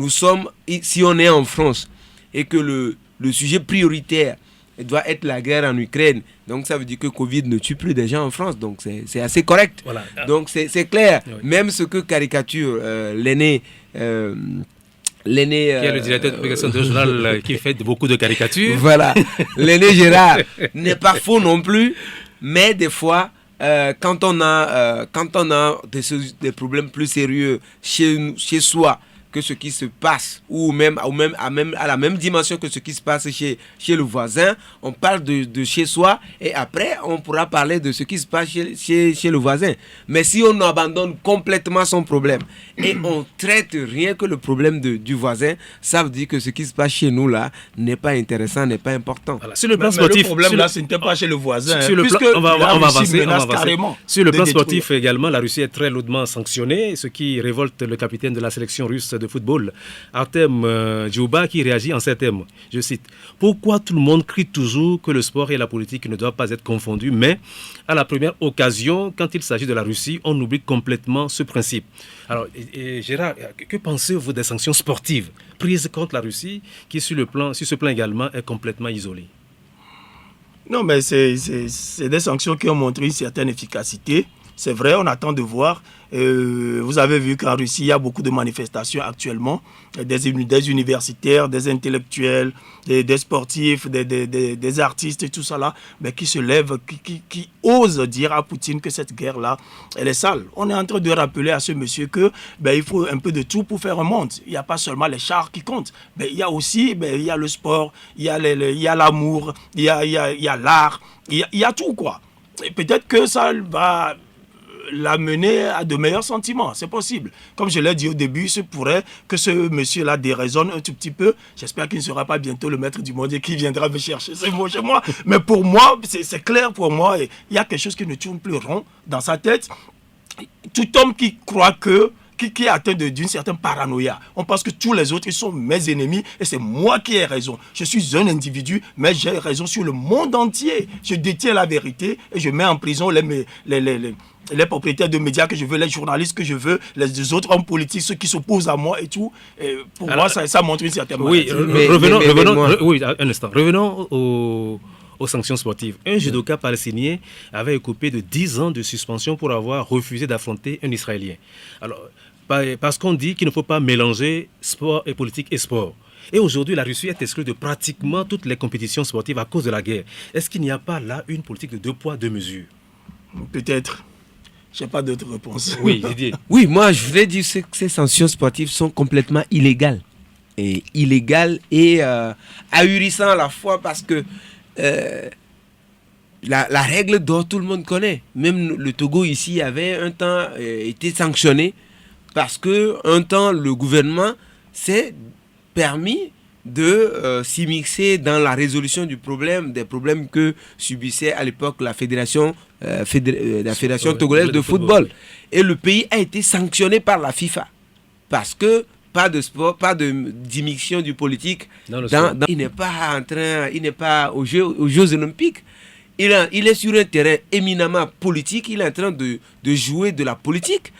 Si on est en France et que le sujet prioritaire doit être la guerre en Ukraine, donc ça veut dire que Covid ne tue plus des gens en France, donc c'est assez correct. Voilà. Donc c'est clair. Oui. Même ce que caricature l'aîné... L'aîné, qui est le directeur de publication de journal qui fait beaucoup de caricatures. Voilà, l'aîné Gérard n'est pas faux non plus, mais des fois, quand on a des problèmes plus sérieux chez soi que ce qui se passe, ou même à la même dimension que ce qui se passe chez le voisin, on parle de chez soi, et après on pourra parler de ce qui se passe chez le voisin. Mais si on abandonne complètement son problème et on traite rien que le problème du voisin, ça veut dire que ce qui se passe chez nous là n'est pas intéressant, n'est pas important. Voilà. Sur le plan sportif, le problème là, ce n'était pas chez le voisin. Sur le plan, on va avancer. Sur le plan sportif également, la Russie est très lourdement sanctionnée, ce qui révolte le capitaine de la sélection russe de football, Artem Djouba, qui réagit en ces termes. Je cite: pourquoi tout le monde crie toujours que le sport et la politique ne doivent pas être confondus, mais à la première occasion, quand il s'agit de la Russie, on oublie complètement ce principe. Alors, Gérard, que pensez-vous des sanctions sportives prises contre la Russie, qui sur ce plan également est complètement isolée? Non, mais c'est des sanctions qui ont montré une certaine efficacité. C'est vrai, on attend de voir. Vous avez vu qu'en Russie, il y a beaucoup de manifestations actuellement, des universitaires, des intellectuels, des sportifs, des artistes et tout ça là, mais qui se lèvent, qui osent dire à Poutine que cette guerre-là, elle est sale. On est en train de rappeler à ce monsieur que il faut un peu de tout pour faire un monde. Il n'y a pas seulement les chars qui comptent, mais il y a aussi il y a le sport, il y a l'amour, il y a l'art, il y a tout quoi. Et peut-être que ça va l'amener à de meilleurs sentiments, c'est possible. Comme je l'ai dit au début, il se pourrait que ce monsieur-là déraisonne un tout petit peu. J'espère qu'il ne sera pas bientôt le maître du monde et qu'il viendra me chercher ces mots chez moi. Mais pour moi, c'est clair pour moi, il y a quelque chose qui ne tourne plus rond dans sa tête. Tout homme qui croit qui est atteint d'une certaine paranoïa. On pense que tous les autres, ils sont mes ennemis et c'est moi qui ai raison. Je suis un individu, mais j'ai raison sur le monde entier. Je détiens la vérité et je mets en prison les propriétaires de médias que je veux, les journalistes que je veux, les autres hommes politiques, ceux qui s'opposent à moi et tout. Et pour moi, ça montre une certaine maladie. Oui, un instant. Revenons aux sanctions sportives. Un judoka palestinien avait écopé de 10 ans de suspension pour avoir refusé d'affronter un Israélien. Alors, parce qu'on dit qu'il ne faut pas mélanger sport et politique et sport. Et aujourd'hui, la Russie est exclue de pratiquement toutes les compétitions sportives à cause de la guerre. Est-ce qu'il n'y a pas là une politique de 2 poids, 2 mesures? Peut-être. Je n'ai pas d'autre réponse. Oui, Didier. Oui, moi, je voulais dire que ces sanctions sportives sont complètement illégales. Et ahurissantes à la fois parce que la règle dont tout le monde connaît. Même le Togo ici avait un temps été sanctionné parce qu'un temps, le gouvernement s'est permis de s'immiscer dans la résolution des problèmes que subissait à l'époque la fédération togolaise de football. Et le pays a été sanctionné par la FIFA parce que pas de sport, pas d'immiscion du politique. Il n'est pas aux Jeux Olympiques. Il est sur un terrain éminemment politique. Il est en train de jouer de la politique.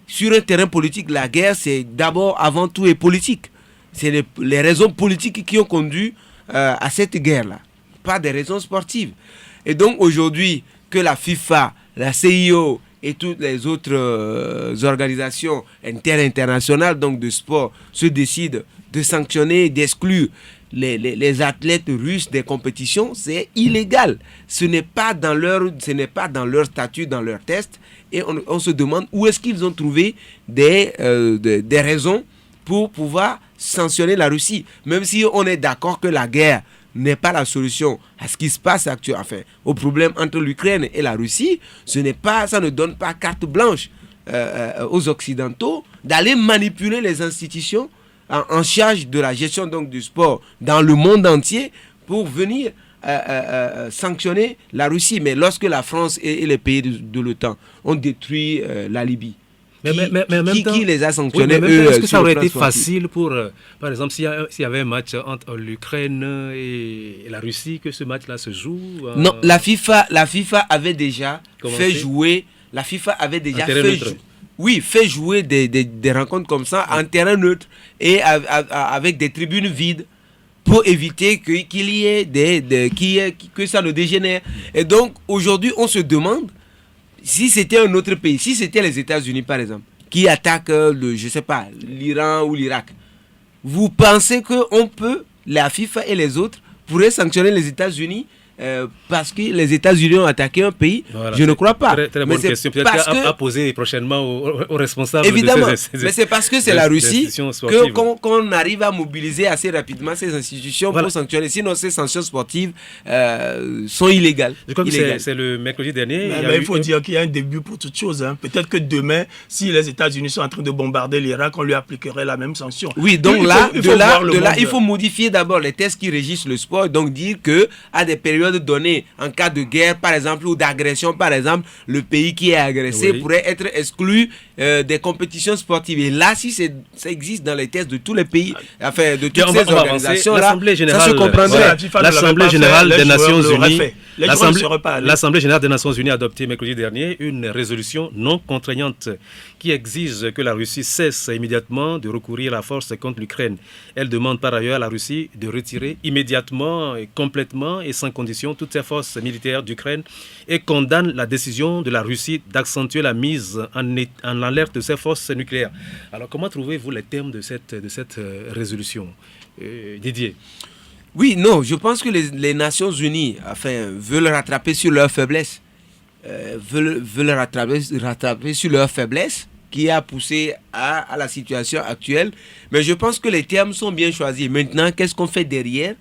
Sur un terrain politique, la guerre, c'est d'abord, avant tout, est politique. C'est les raisons politiques qui ont conduit à cette guerre-là, pas des raisons sportives. Et donc aujourd'hui, que la FIFA, la CIO et toutes les autres organisations internationales donc de sport se décident de sanctionner, d'exclure les athlètes russes des compétitions, c'est illégal. Ce n'est pas dans leur statut, dans leur test. Et on se demande où est-ce qu'ils ont trouvé des raisons pour pouvoir sanctionner la Russie. Même si on est d'accord que la guerre n'est pas la solution à ce qui se passe actuellement, enfin, au problème entre l'Ukraine et la Russie, ça ne donne pas carte blanche aux Occidentaux d'aller manipuler les institutions en charge de la gestion donc, du sport dans le monde entier pour venir sanctionner la Russie. Mais lorsque la France et les pays de l'OTAN ont détruit la Libye, qui les a sanctionnés? Est-ce que ça aurait été facile pour, par exemple, s'il y avait un match entre l'Ukraine et la Russie, que ce match-là se joue Non, la FIFA avait déjà fait jouer. La FIFA avait déjà fait jouer des rencontres comme ça en terrain neutre et avec des tribunes vides pour éviter qu'il y ait que ça ne dégénère. Et donc aujourd'hui, on se demande si c'était un autre pays, si c'était les États-Unis par exemple, qui attaquent l'Iran ou l'Irak, vous pensez que la FIFA et les autres pourraient sanctionner les États-Unis parce que les États-Unis ont attaqué un pays? Voilà, je ne crois pas. Très bonne question. Peut-être à poser prochainement aux responsables. Évidemment, mais c'est parce que c'est la Russie qu'on arrive à mobiliser assez rapidement ces institutions pour sanctionner. Sinon, ces sanctions sportives sont illégales. Je crois que c'est le mercredi dernier. Mais il faut dire qu'il y a un début pour toute chose. Hein. Peut-être que demain, si les États-Unis sont en train de bombarder l'Irak, on lui appliquerait la même sanction. Oui, donc il faut modifier d'abord les textes qui régissent le sport. Donc dire qu'à des périodes données, en cas de guerre par exemple ou d'agression par exemple, le pays qui est agressé pourrait être exclu des compétitions sportives. Et là, si ça existe dans les tests de tous les pays, enfin de toutes ces organisations-là, ça se comprendrait. L'Assemblée générale des Nations Unies, l'Assemblée générale des Nations Unies a adopté mercredi dernier une résolution non contraignante qui exige que la Russie cesse immédiatement de recourir à la force contre l'Ukraine. Elle demande par ailleurs à la Russie de retirer immédiatement et complètement et sans condition toutes ses forces militaires d'Ukraine et condamne la décision de la Russie d'accentuer la mise en alerte de ses forces nucléaires. Alors comment trouvez-vous les termes de cette résolution, Didier? Oui, non, je pense que les Nations Unies veulent rattraper sur leur faiblesse. Veulent rattraper sur leur faiblesse qui a poussé à la situation actuelle. Mais je pense que les termes sont bien choisis. Maintenant, qu'est-ce qu'on fait derrière?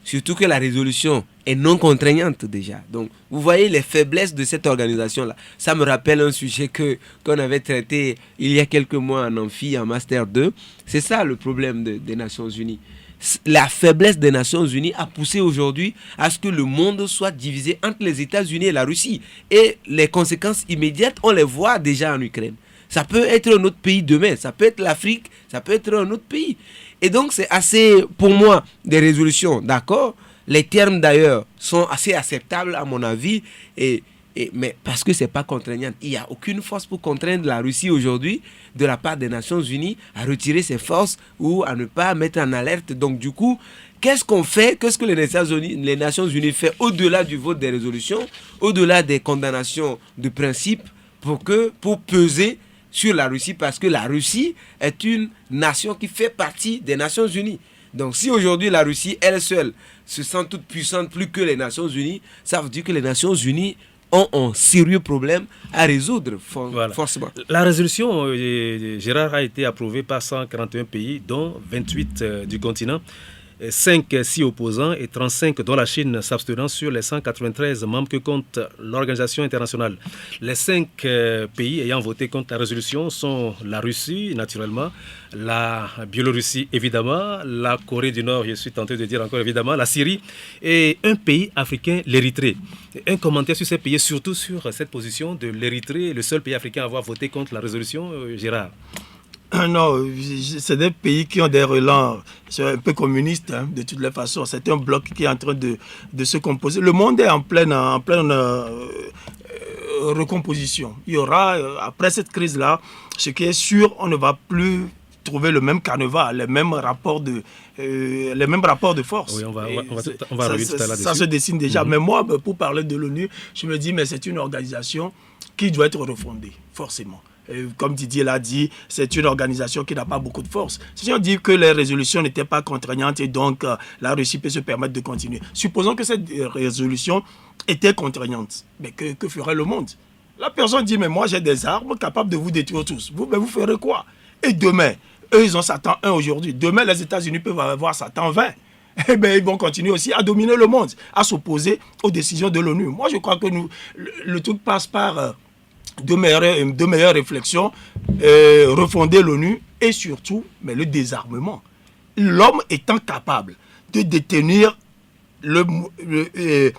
Surtout que la résolution est non contraignante déjà. Donc, vous voyez les faiblesses de cette organisation-là. Ça me rappelle un sujet qu'on avait traité il y a quelques mois en amphi, en Master 2. C'est ça le problème des Nations Unies. La faiblesse des Nations Unies a poussé aujourd'hui à ce que le monde soit divisé entre les États-Unis et la Russie. Et les conséquences immédiates, on les voit déjà en Ukraine. Ça peut être un autre pays demain, ça peut être l'Afrique, ça peut être un autre pays. Et donc c'est assez, pour moi, des résolutions, d'accord. Les termes d'ailleurs sont assez acceptables à mon avis. Et Mais parce que ce n'est pas contraignant. Il n'y a aucune force pour contraindre la Russie aujourd'hui, de la part des Nations Unies, à retirer ses forces ou à ne pas mettre en alerte. Donc du coup, qu'est-ce qu'on fait? Qu'est-ce que les Nations Unies font au-delà du vote des résolutions, au-delà des condamnations de principe pour peser sur la Russie? Parce que la Russie est une nation qui fait partie des Nations Unies. Donc si aujourd'hui la Russie, elle seule, se sent toute puissante plus que les Nations Unies, ça veut dire que les Nations Unies ont un sérieux problème à résoudre, forcément. La résolution, Gérard, a été approuvée par 141 pays, dont 28 du continent, 5 si opposants et 35 dont la Chine s'abstenant sur les 193 membres que compte l'organisation internationale. Les 5 pays ayant voté contre la résolution sont la Russie, naturellement, la Biélorussie, évidemment, la Corée du Nord, je suis tenté de dire encore évidemment, la Syrie et un pays africain, l'Érythrée. Un commentaire sur ces pays, surtout sur cette position de l'Érythrée, le seul pays africain à avoir voté contre la résolution, Gérard. Non, c'est des pays qui ont des relents un peu communistes, hein, de toutes les façons. C'est un bloc qui est en train de se composer. Le monde est en pleine recomposition. Il y aura, après cette crise-là, ce qui est sûr, on ne va plus trouver le même carnaval, les mêmes rapports de force. Oui, on va revenir tout à l'heure dessus. Ça se dessine déjà. Mais moi, pour parler de l'ONU, je me dis, mais c'est une organisation qui doit être refondée, forcément. Comme Didier l'a dit, c'est une organisation qui n'a pas beaucoup de force. Si on dit que les résolutions n'étaient pas contraignantes et donc la Russie peut se permettre de continuer. Supposons que cette résolution était contraignante. Mais que ferait le monde? La personne dit, mais moi j'ai des armes capables de vous détruire tous. Vous ferez quoi? Et demain, eux ils ont Satan 1 aujourd'hui. Demain les États-Unis peuvent avoir Satan 20. Eh bien, ils vont continuer aussi à dominer le monde, à s'opposer aux décisions de l'ONU. Moi je crois que le truc passe par... de meilleures réflexions, refonder l'ONU et surtout le désarmement. L'homme étant capable de détenir des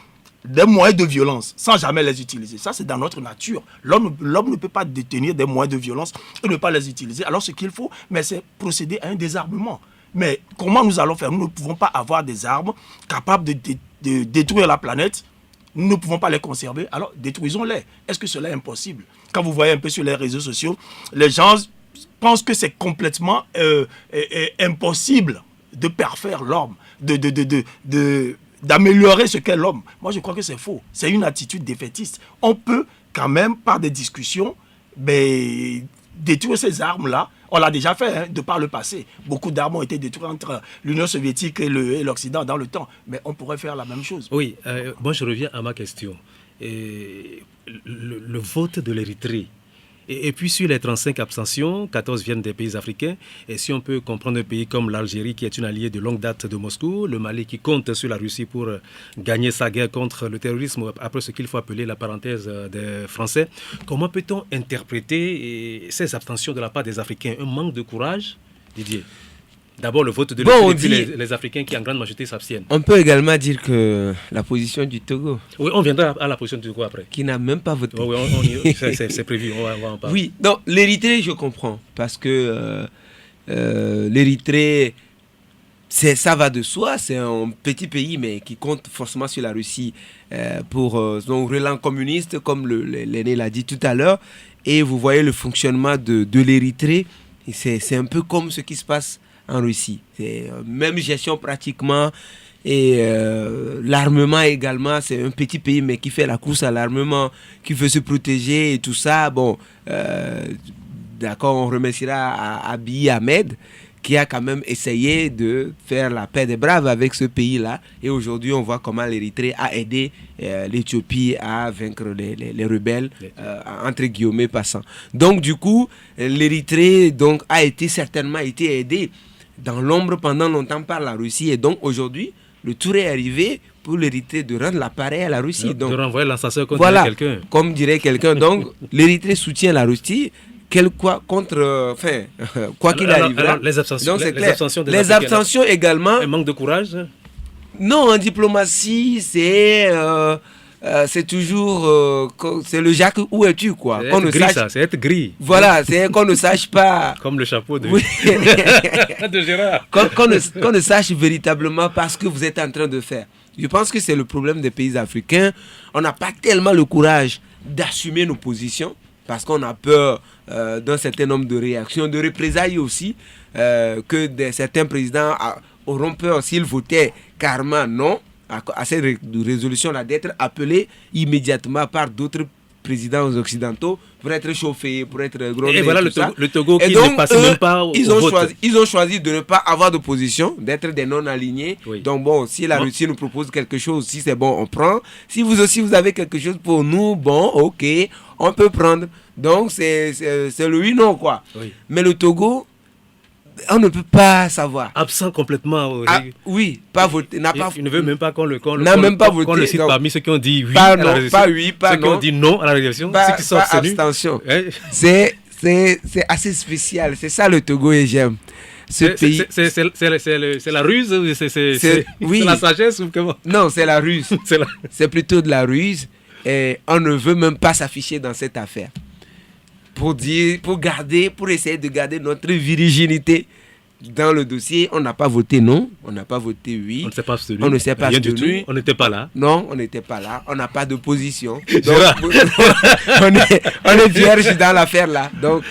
moyens de violence sans jamais les utiliser. Ça, c'est dans notre nature. L'homme ne peut pas détenir des moyens de violence et ne pas les utiliser. Alors, ce qu'il faut, c'est procéder à un désarmement. Mais comment nous allons faire? Nous ne pouvons pas avoir des armes capables de détruire la planète. Nous ne pouvons pas les conserver, alors détruisons-les. Est-ce que cela est impossible? Quand vous voyez un peu sur les réseaux sociaux, les gens pensent que c'est complètement impossible de parfaire l'homme, d'améliorer ce qu'est l'homme. Moi, je crois que c'est faux. C'est une attitude défaitiste. On peut quand même, par des discussions, détruire ces armes-là. On l'a déjà fait, hein, de par le passé. Beaucoup d'armes ont été détruites entre l'Union soviétique et l'Occident dans le temps. Mais on pourrait faire la même chose. Oui, moi je reviens à ma question. Le vote de l'Érythrée. Et puis sur les 35 abstentions, 14 viennent des pays africains. Et si on peut comprendre un pays comme l'Algérie qui est une alliée de longue date de Moscou, le Mali qui compte sur la Russie pour gagner sa guerre contre le terrorisme, après ce qu'il faut appeler la parenthèse des Français, comment peut-on interpréter ces abstentions de la part des Africains? Un manque de courage, Didier? D'abord, le vote de les Africains qui en grande majorité s'abstiennent. On peut également dire que la position du Togo. Oui, on viendra à la position du Togo après. Qui n'a même pas voté. Oui, c'est prévu, on va en parler. Oui, donc l'Érythrée, je comprends. Parce que l'Érythrée, ça va de soi. C'est un petit pays, mais qui compte forcément sur la Russie pour son relent communiste, comme l'aîné l'a dit tout à l'heure. Et vous voyez le fonctionnement de l'Érythrée. C'est un peu comme ce qui se passe en Russie. C'est même gestion pratiquement. Et l'armement également, c'est un petit pays mais qui fait la course à l'armement, qui veut se protéger et tout ça. Bon, d'accord, on remerciera à Abiy Ahmed qui a quand même essayé de faire la paix des braves avec ce pays-là. Et aujourd'hui, on voit comment l'Érythrée a aidé l'Éthiopie à vaincre les rebelles, entre guillemets passant. Donc du coup, l'Érythrée a certainement été aidée dans l'ombre pendant longtemps par la Russie. Et donc aujourd'hui, le tour est arrivé pour l'Érythrée de rendre l'appareil à la Russie. Donc, de renvoyer l'ascenseur contre quelqu'un. Comme dirait quelqu'un. Donc l'Érythrée soutient la Russie. Quoi qu'il arrive. Les abstentions, donc, les abstentions également. Un manque de courage. Non, en diplomatie, c'est c'est toujours c'est le Jacques, où es-tu quoi? C'est Qu'on être ne gris, sache, ça, c'est être gris. voilà, c'est qu'on ne sache pas. Comme le chapeau de, Oui. de Gérard. Qu'on ne sache véritablement pas ce que vous êtes en train de faire. Je pense que c'est le problème des pays africains. On n'a pas tellement le courage d'assumer nos positions parce qu'on a peur d'un certain nombre de réactions, de représailles aussi, que certains présidents auront peur s'ils votaient carrément non à cette résolution-là, d'être appelés immédiatement par d'autres présidents occidentaux pour être chauffés, pour être grondés. Et voilà le Togo qui donc, ne passe même pas au vote. Ils ont choisi de ne pas avoir d'opposition, d'être des non-alignés. Oui. Donc bon, si la Russie nous propose quelque chose, si c'est bon, on prend. Si vous aussi vous avez quelque chose pour nous, bon, ok, on peut prendre. Donc c'est le oui non quoi. Oui. Mais le Togo, on ne peut pas savoir. Absent complètement. Oui, pas voté. Il ne veut même pas qu'on le cite donc, parmi ceux qui ont dit oui pas à la non, résolution. pas oui, pas ceux non. qui ont dit non à la résolution, Pas, ceux qui sont pas abstenus. abstention. Ouais. C'est assez spécial. C'est ça le Togo et j'aime. Ce pays. C'est la ruse ou c'est oui. la sagesse ou comment? Non, c'est la ruse. C'est la... C'est plutôt de la ruse. Et on ne veut même pas s'afficher dans cette affaire. Pour essayer de garder notre virginité dans le dossier. On n'a pas voté non, on n'a pas voté oui. On ne s'est pas abstenu. On ne s'est pas Rien du abstenu. tout. On n'était pas là. Non, on n'était pas là. On n'a pas de position. Gérard. Donc, on est vierge dans l'affaire là. Donc,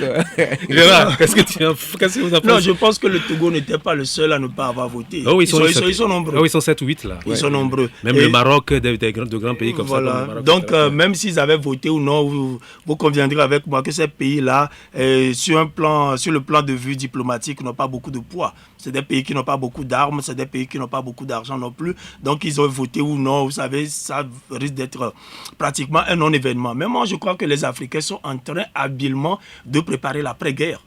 Gérard, qu'est-ce que vous en pensez? Non, je pense que le Togo n'était pas le seul à ne pas avoir voté. Oh oui, ils sont nombreux. Oh, ils sont 7 ou 8 là. Ils sont nombreux. Même le Maroc, de grands pays comme voilà. ça. Comme le Maroc, donc, même s'ils avaient voté ou non, vous conviendrez avec moi que ces pays-là, sur le plan de vue diplomatique, n'ont pas beaucoup de poids. C'est des pays qui n'ont pas beaucoup d'armes, c'est des pays qui n'ont pas beaucoup d'argent non plus. Donc, ils ont voté ou non, vous savez, ça risque d'être pratiquement un non-événement. Mais moi, je crois que les Africains sont en train habilement de préparer l'après-guerre,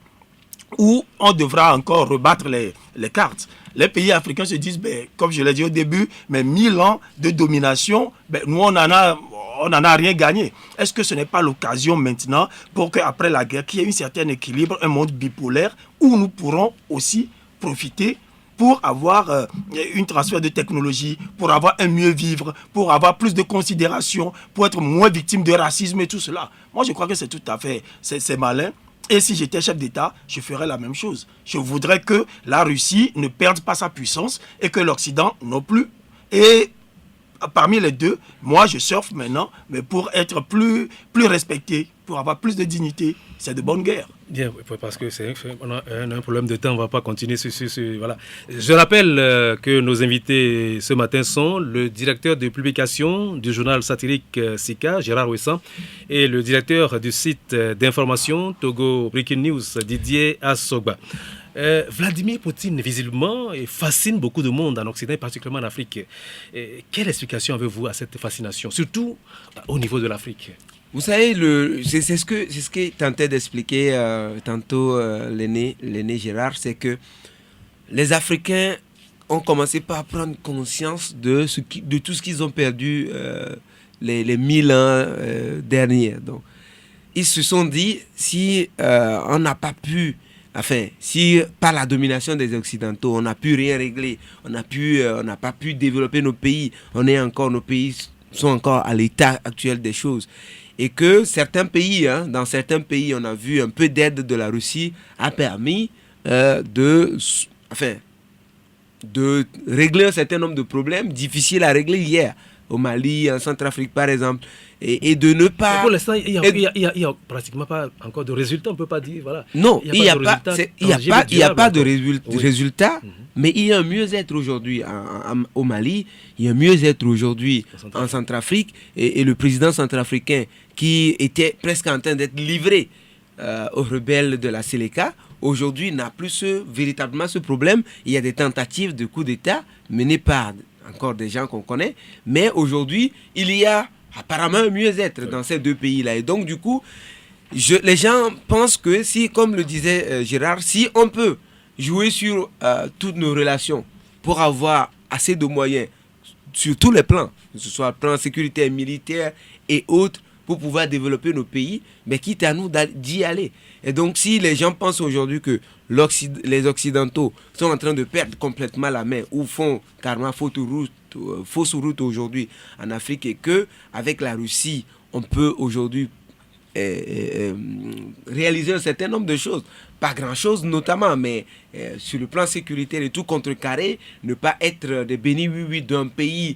où on devra encore rebattre les cartes. Les pays africains se disent, comme je l'ai dit au début, mais 1000 ans de domination, nous, on n'en a rien gagné. Est-ce que ce n'est pas l'occasion maintenant pour qu'après la guerre, qu'il y ait un certain équilibre, un monde bipolaire, où nous pourrons aussi profiter pour avoir une transfert de technologie, pour avoir un mieux vivre, pour avoir plus de considération, pour être moins victime de racisme et tout cela. Moi, je crois que c'est tout à fait, c'est malin. Et si j'étais chef d'État, je ferais la même chose. Je voudrais que la Russie ne perde pas sa puissance et que l'Occident non plus. Et parmi les deux, moi, je surfe maintenant, mais pour être plus respecté, pour avoir plus de dignité. C'est de bonne guerre. Bien, parce que on a un problème de temps, on ne va pas continuer voilà. Je rappelle que nos invités ce matin sont le directeur de publication du journal satirique Sika, Gérard Ouessant, et le directeur du site d'information Togo Breaking News, Didier Assogba. Vladimir Poutine, visiblement, fascine beaucoup de monde en Occident, et particulièrement en Afrique. Quelle explication avez-vous à cette fascination, surtout au niveau de l'Afrique? Vous savez, c'est ce que tentait d'expliquer tantôt l'aîné Gérard, c'est que les Africains ont commencé par prendre conscience de tout ce qu'ils ont perdu les 1000 ans derniers. Donc, ils se sont dit, si on n'a pas pu, si par la domination des Occidentaux, on n'a pu rien régler, on n'a pas pu développer nos pays, nos pays sont encore à l'état actuel des choses. Et que certains pays, dans certains pays, on a vu un peu d'aide de la Russie a permis de régler un certain nombre de problèmes difficiles à régler hier. Au Mali, en Centrafrique par exemple. Et de ne pas... Mais pour l'instant, il n'y a pratiquement pas encore de résultats, on ne peut pas dire. Voilà. Non, il n'y a pas de résultats, Oui. mais il y a un mieux-être aujourd'hui au Mali, il y a un mieux-être aujourd'hui en Centrafrique, et le président centrafricain qui était presque en train d'être livré aux rebelles de la Séléka, aujourd'hui n'a plus véritablement ce problème. Il y a des tentatives de coup d'État menées par encore des gens qu'on connaît, mais aujourd'hui, il y a apparemment un mieux-être dans ces deux pays-là. Et donc, du coup, les gens pensent que si, comme le disait Gérard, si on peut jouer sur toutes nos relations pour avoir assez de moyens sur tous les plans, que ce soit le plan sécuritaire, militaire et autres, pour pouvoir développer nos pays, mais quitte à nous d'y aller. Et donc, si les gens pensent aujourd'hui que les Occidentaux sont en train de perdre complètement la main ou font carrément fausse route aujourd'hui en Afrique et qu'avec la Russie, on peut aujourd'hui réaliser un certain nombre de choses. Pas grand-chose notamment, mais sur le plan sécuritaire et tout, contrecarré, ne pas être des bénis oui d'un pays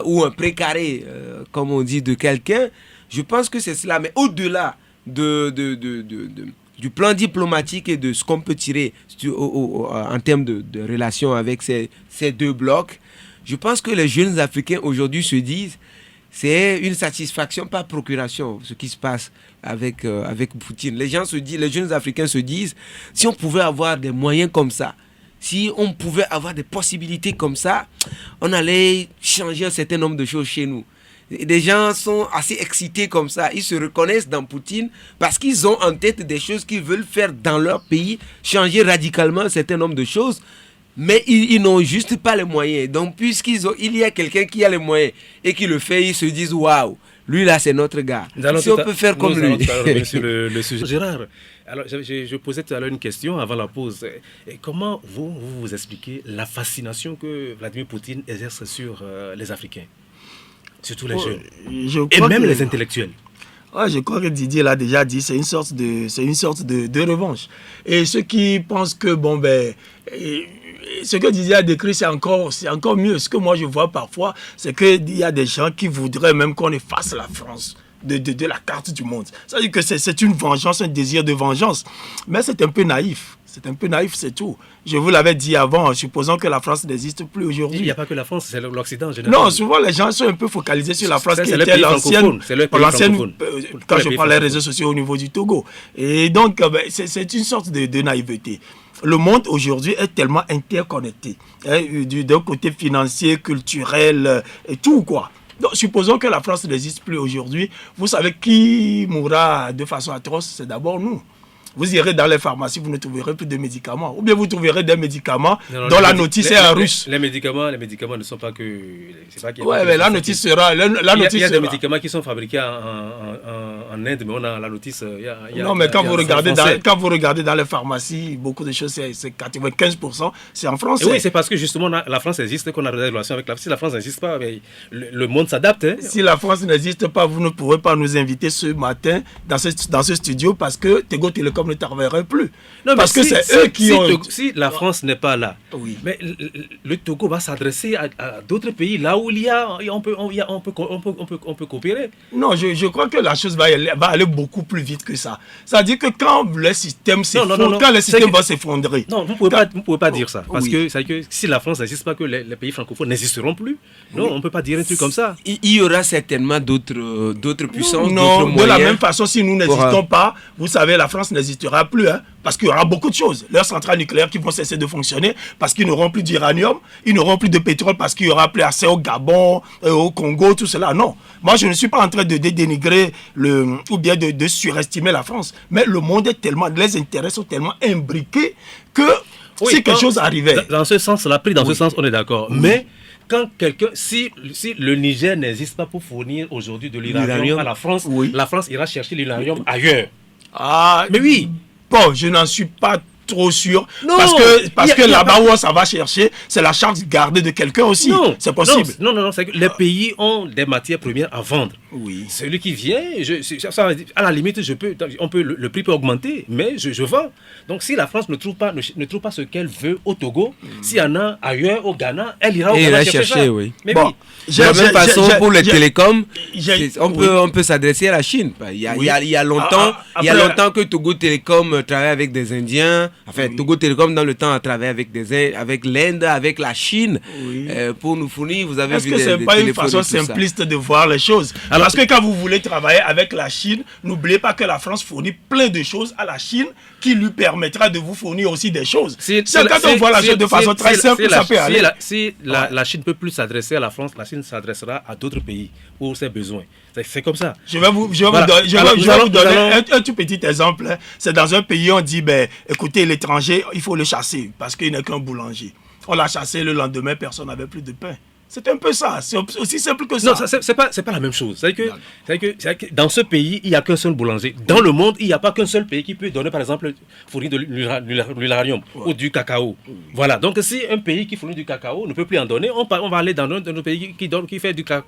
ou un précaré, comme on dit, de quelqu'un. Je pense que c'est cela. Mais au-delà du plan diplomatique et de ce qu'on peut tirer en termes de relations avec ces deux blocs, je pense que les jeunes Africains aujourd'hui se disent c'est une satisfaction par procuration, ce qui se passe avec Poutine. Les jeunes Africains se disent, si on pouvait avoir des moyens comme ça, si on pouvait avoir des possibilités comme ça, on allait changer un certain nombre de choses chez nous. Des gens sont assez excités comme ça, ils se reconnaissent dans Poutine parce qu'ils ont en tête des choses qu'ils veulent faire dans leur pays, changer radicalement un certain nombre de choses. Mais ils n'ont juste pas les moyens. Donc, il y a quelqu'un qui a les moyens et qui le fait, ils se disent waouh, lui là, c'est notre gars. Si on peut faire comme lui. Sur le sujet. Gérard, alors, je posais tout à l'heure une question avant la pause. Et comment vous expliquez la fascination que Vladimir Poutine exerce sur les Africains, surtout les jeunes, et même les intellectuels? Ouais, je crois que Didier l'a déjà dit, c'est une sorte de revanche. Et ceux qui pensent que, ce que Didier a décrit, c'est encore mieux. Ce que moi je vois parfois, c'est qu'il y a des gens qui voudraient même qu'on efface la France de la carte du monde. Ça veut dire que c'est une vengeance, un désir de vengeance. Mais c'est un peu naïf. C'est un peu naïf, c'est tout. Je vous l'avais dit avant, supposons que la France n'existe plus aujourd'hui. Il n'y a pas que la France, c'est l'Occident en général. Non, souvent les gens sont un peu focalisés sur la France qui était l'ancienne. Quand je parle des réseaux sociaux au niveau du Togo. Et donc, c'est une sorte de naïveté. Le monde aujourd'hui est tellement interconnecté. D'un côté financier, culturel, et tout quoi. Donc, supposons que la France n'existe plus aujourd'hui. Vous savez qui mourra de façon atroce? C'est d'abord nous. Vous irez dans les pharmacies, vous ne trouverez plus de médicaments. Ou bien vous trouverez des médicaments dont la notice est en russe. Les médicaments ne sont pas que... Oui, mais la notice sera... Il y a des médicaments qui sont fabriqués en Inde, mais on a la notice... Non, mais quand vous regardez dans les pharmacies, beaucoup de choses, c'est 95%, c'est en français. Et oui, c'est parce que justement la France existe qu'on a des relations avec la France. Si la France n'existe pas, le monde s'adapte. Hein. Si la France n'existe pas, vous ne pourrez pas nous inviter ce matin dans ce studio parce que Tego Telecom ne travaillerait plus. Non, parce que c'est eux qui ont... Si la France n'est pas là, oui. Mais le Togo va s'adresser à d'autres pays, là où on peut coopérer. Non, je crois que la chose va aller beaucoup plus vite que ça. C'est-à-dire que quand le système s'effondre, quand le système va s'effondrer... Non, vous ne pouvez pas dire ça. Parce que si la France n'existe pas, que les pays francophones n'existeront plus. Non, on ne peut pas dire un truc comme ça. Il y aura certainement d'autres puissances, non, d'autres moyens. De la même façon, si nous n'existons pas, vous savez, la France n'existera plus, hein, parce qu'il y aura beaucoup de choses. Leurs centrales nucléaires qui vont cesser de fonctionner parce qu'ils n'auront plus d'uranium, ils n'auront plus de pétrole parce qu'il n'y aura plus accès au Gabon, au Congo, tout cela. Non, moi je ne suis pas en train de dénigrer ou bien de surestimer la France, mais le monde est tellement, les intérêts sont tellement imbriqués que si quelque chose arrivait. Dans ce sens-là, pris dans ce sens, on est d'accord. Oui. Mais quand si le Niger n'existe pas pour fournir aujourd'hui de l'uranium à la France, la France ira chercher l'uranium ailleurs. Ah, mais oui. Bon, je n'en suis pas trop sûr. Non, parce que là-bas où ça va chercher, c'est la charte gardée de quelqu'un aussi. Non, c'est possible. Non, c'est que les pays ont des matières premières à vendre. Oui. Celui qui vient, à la limite, le prix peut augmenter, mais je vends. Donc si la France ne trouve pas ce qu'elle veut au Togo, s'il y en a ailleurs au Ghana, elle ira au Ghana chercher. Oui. Mais bon, de la même façon, pour les télécoms, on peut s'adresser à la Chine. Il y a longtemps que Togo Télécom travaille avec des Indiens. Enfin, Togo Télécom dans le temps a travaillé avec l'Inde, avec la Chine, pour nous fournir. Vous avez vu Est-ce que c'est pas une façon simpliste de voir les choses? Alors, parce que quand vous voulez travailler avec la Chine, n'oubliez pas que la France fournit plein de choses à la Chine qui lui permettra de vous fournir aussi des choses. Quand on voit la chose de façon très simple, ça peut aller. Si la Chine ne peut plus s'adresser à la France, la Chine s'adressera à d'autres pays pour ses besoins. C'est comme ça. Je vais vous donner un tout petit exemple. Hein. C'est dans un pays, on dit, écoutez, l'étranger, il faut le chasser parce qu'il n'est qu'un boulanger. On l'a chassé, le lendemain, personne n'avait plus de pain. C'est un peu ça, c'est aussi simple que ça. Non, c'est pas la même chose. C'est-à-dire que dans ce pays, il n'y a qu'un seul boulanger. Dans le monde, il n'y a pas qu'un seul pays qui peut donner, par exemple, fournir de l'uranium ou du cacao. Voilà. Donc, si un pays qui fournit du cacao ne peut plus en donner, on va aller dans un autre pays qui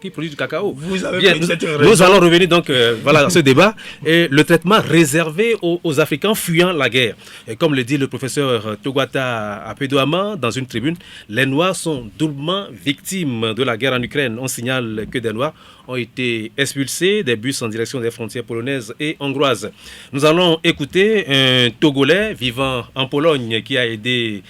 produit du cacao. Vous avez bien, nous allons revenir donc à ce débat. Et le traitement réservé aux Africains fuyant la guerre. Et comme le dit le professeur Togwata Apedoama dans une tribune, les Noirs sont doublement victimes de la guerre en Ukraine. On signale que des Noirs ont été expulsés des bus en direction des frontières polonaises et hongroises. Nous allons écouter un Togolais vivant en Pologne qui a aidé